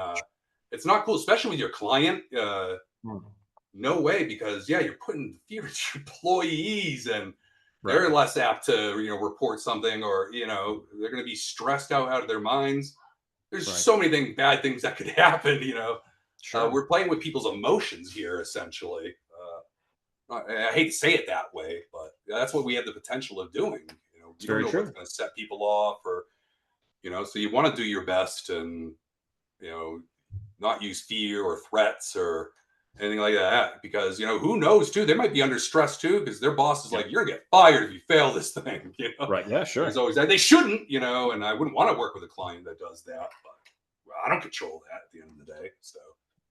it's not cool, especially with your client. Mm. No way, because yeah, you're putting fear into your employees, and Right. they're less apt to report something, or they're going to be stressed out of their minds. There's Right. so many bad things that could happen. Sure. We're playing with people's emotions here, essentially. I hate to say it that way, but that's what we have the potential of doing. It's You don't very know what's true. going to set people off, or so you want to do your best, and you know, not use fear or threats or anything like that, because who knows too, they might be under stress too, because their boss is Yep. like, you're gonna get fired if you fail this thing. Right. Yeah, There's sure. always that. They shouldn't, and I wouldn't want to work with a client that does that, but well, I don't control that at the end of the day. So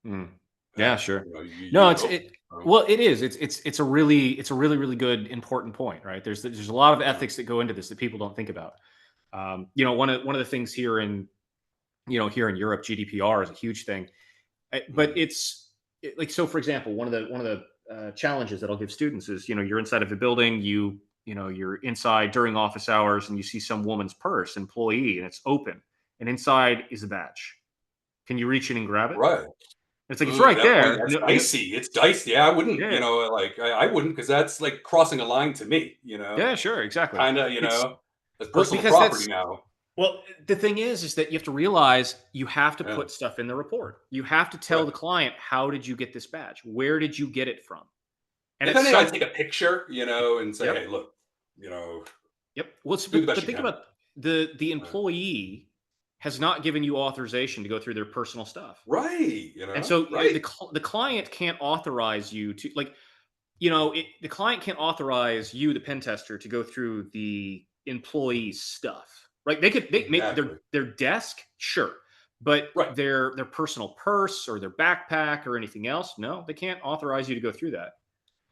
Mm. yeah, Yeah, sure. you No, would it's hope. it. So, Well, it is. It's a really really good important point, right? There's a lot of yeah. ethics that go into this that people don't think about. One of the things here in here in Europe, GDPR is a huge thing. But Mhm. like so. For example, one of the challenges that I'll give students is you're inside of a building, you're inside during office hours, and you see some woman's purse, employee, and it's open, and inside is a badge. Can you reach in and grab it? Right. It's like it's Ooh, right that point, there. that's No, no, dicey. It's dicey. Yeah, I wouldn't, yeah, like I wouldn't, because that's like crossing a line to me, yeah, sure, exactly. kind of, It's that's well personal because property that's now. well the thing is that you have to realize you have to Yeah. put stuff in the report. You have to tell Right. the client how did you get this badge? Where did you get it from? And If it's anything, I'd some take a picture, and say, yep, hey, look, you know, yep. Well, do the best but you think can. about the Uh, employee has not given you authorization to go through their personal stuff. right. And so Right. the client can't authorize you to like the client can't authorize you, the pen tester, to go through the employee's stuff, right? They make Exactly. their desk, sure, but Right. their personal purse or their backpack or anything else, no, they can't authorize you to go through that,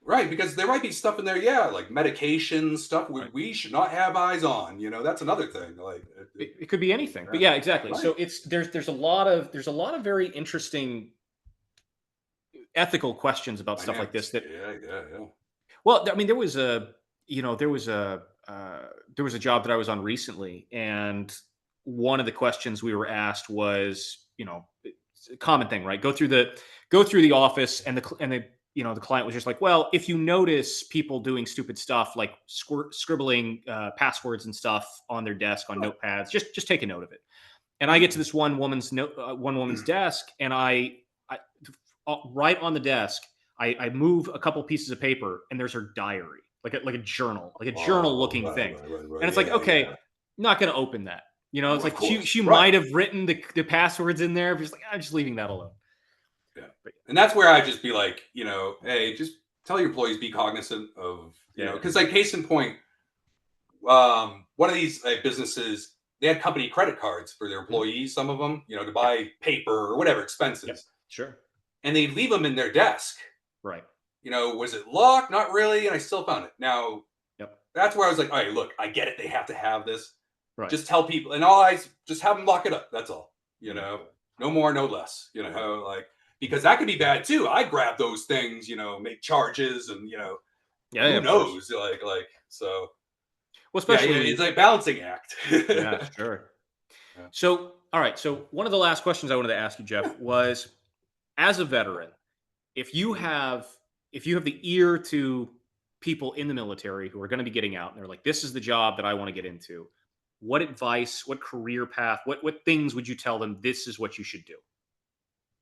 Right. Because there might be stuff in there, yeah, like medication stuff right? we should not have eyes on. That's another thing. Like, It could be anything, but yeah. yeah, exactly. Right. So there's a lot of very interesting ethical questions about stuff like this Dynamics. that Yeah. Yeah. Yeah. well, I mean, there was a job that I was on recently, and one of the questions we were asked was, it's a common thing, right? Go through the office, and the client was just like, well, if you notice people doing stupid stuff like scribbling passwords and stuff on their desk on Right. notepads, just take a note of it. And I get to Mhm. this one woman's desk, and I right on the desk, I move a couple pieces of paper, and there's her diary, like a journal, like a journal Oh, looking right, thing. right, right, And right. it's like, Yeah, okay, yeah. not going to open that. It's Of like she course. Right. might have written the passwords in there, but just like I'm just leaving that alone. Yeah. But And that's where I just be like, hey, just tell your employees, be cognizant of, yeah, because like case in point, one of these businesses, they had company credit cards for their mhm, employees, some of them, to yep, buy paper or whatever yep, expenses, sure, and they'd leave them in their desk. right, Was it locked? Not really. And I still found it. Now, yep, that's where I was like, all right, look, I get it. They have to have this. right, Just tell people, and all I just have them lock it up. That's all. mm, No more, no less. Like, because that could be bad too. I grab those things, make charges, and yeah, yeah, who of course. knows? Like so. Well, Yeah, especially it's like a balancing act. yeah, sure. Yeah. So, all right. So, one of the last questions I wanted to ask you, Jeff, was as a veteran, if you Mhm. have if you have the ear to people in the military who are going to be getting out and they're like, this is the job that I want to get into, what advice, what career path, what things would you tell them this is what you should do?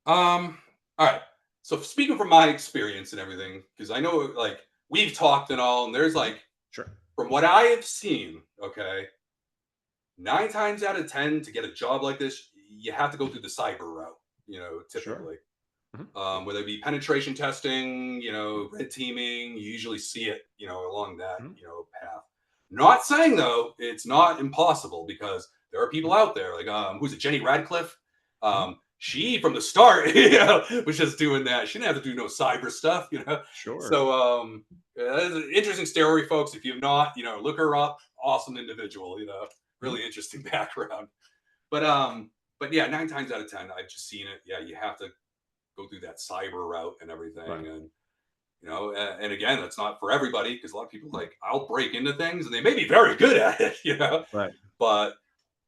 All right. So speaking from my experience and everything, because I know like we've talked and all, and there's Mhm. like Sure. from what I have seen, okay, 9 times out of 10 to get a job like this, you have to go through the cyber route, Sure. typically. Whether it be penetration testing, red teaming, you usually see it, along that, path. Not saying though, it's not impossible because there are people out there like, who's it, Jenny Radcliffe? She from the start, was just doing that. She didn't have to do no cyber stuff, Sure. So, that's an interesting story, folks. If you've not, look her up. Awesome individual, really interesting background. But yeah, 9 times out of 10, I've just seen it. Yeah, you have to go through that cyber route and everything. Right. And and again, that's not for everybody because a lot of people like, I'll break into things and they may be very good at it, Right. but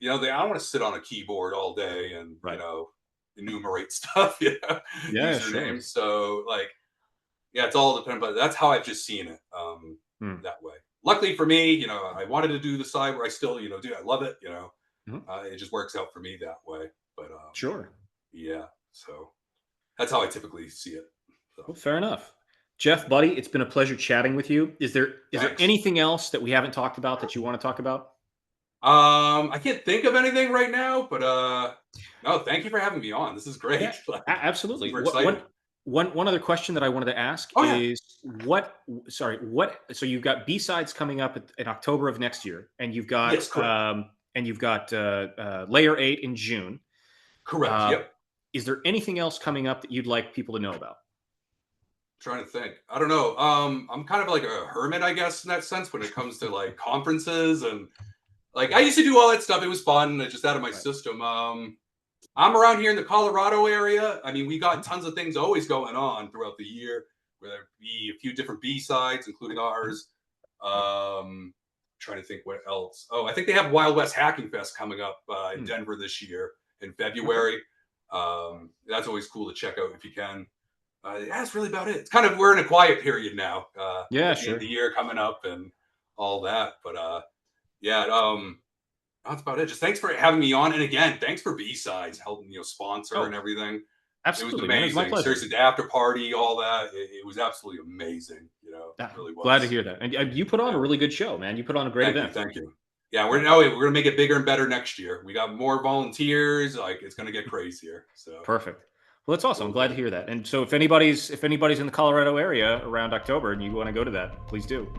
I don't want to sit on a keyboard all day and Right. enumerate stuff, Yeah, sure. usernames. So like, yeah, it's all dependent, but that's how I've just seen it Hmm. that way. Luckily for me, I wanted to do the cyber. I still, do. I love it. Mhm. It just works out for me that way. But Sure. yeah, so that's how I typically see it. So, Well, fair enough. Jeff, buddy, it's been a pleasure chatting with you. Is there thanks. anything else that we haven't talked about that you want to talk about? I can't think of anything right now, but no, thank you for having me on. This is Yeah, great. Like, absolutely. super excited. One other question that I wanted to ask Oh yeah, is so you've got B-sides coming up in October of next year, and yes, correct, you've got Layer 8 in June. correct. Uh, Yep. is there anything else coming up that you'd like people to know about? Trying to think. I don't know. I'm kind of like a hermit, I guess, in that sense when it comes to like conferences and like I used to do all that stuff. It was fun. It's just out of my Right. system. I'm around here in the Colorado area. I mean, we got Mhm. tons of things always going on throughout the year, where there be a few different B sides, including Mhm. ours. Trying to think what else. Oh, I think they have Wild West Hacking Fest coming up in Hmm. Denver this year in Okay. February. That's always cool to check out if you can. Yeah, that's really about it. It's kind of we're in a quiet period now. Yeah, At the end of the sure. year coming up and all that. But yeah, that's about it. Just thanks for having me on. And again, thanks for B sides helping sponsor and Oh, everything. It was absolutely, man. It was my amazing. pleasure. Seriously, the after party, all that. It was absolutely amazing. It Ah, really glad to was. hear that. And you put on a Yeah. really good show, man. You put on a great Thank you. event. Thank you. Yeah, Yeah. we're gonna make it bigger and better next year. We got more volunteers. Like it's gonna get crazier. So Perfect. Well, that's awesome. I'm cool, glad to cool. hear that. And so if anybody's in the Colorado area around October and you want to go to that, please do.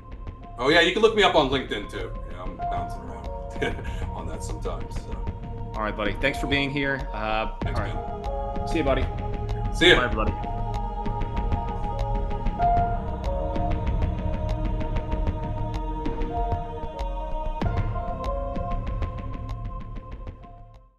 Oh yeah, you can look me up on LinkedIn too. I'm bouncing around on that sometimes. So All right, buddy. Thanks for being here. All thanks, right. man. See you, buddy. See ya. Bye, everybody.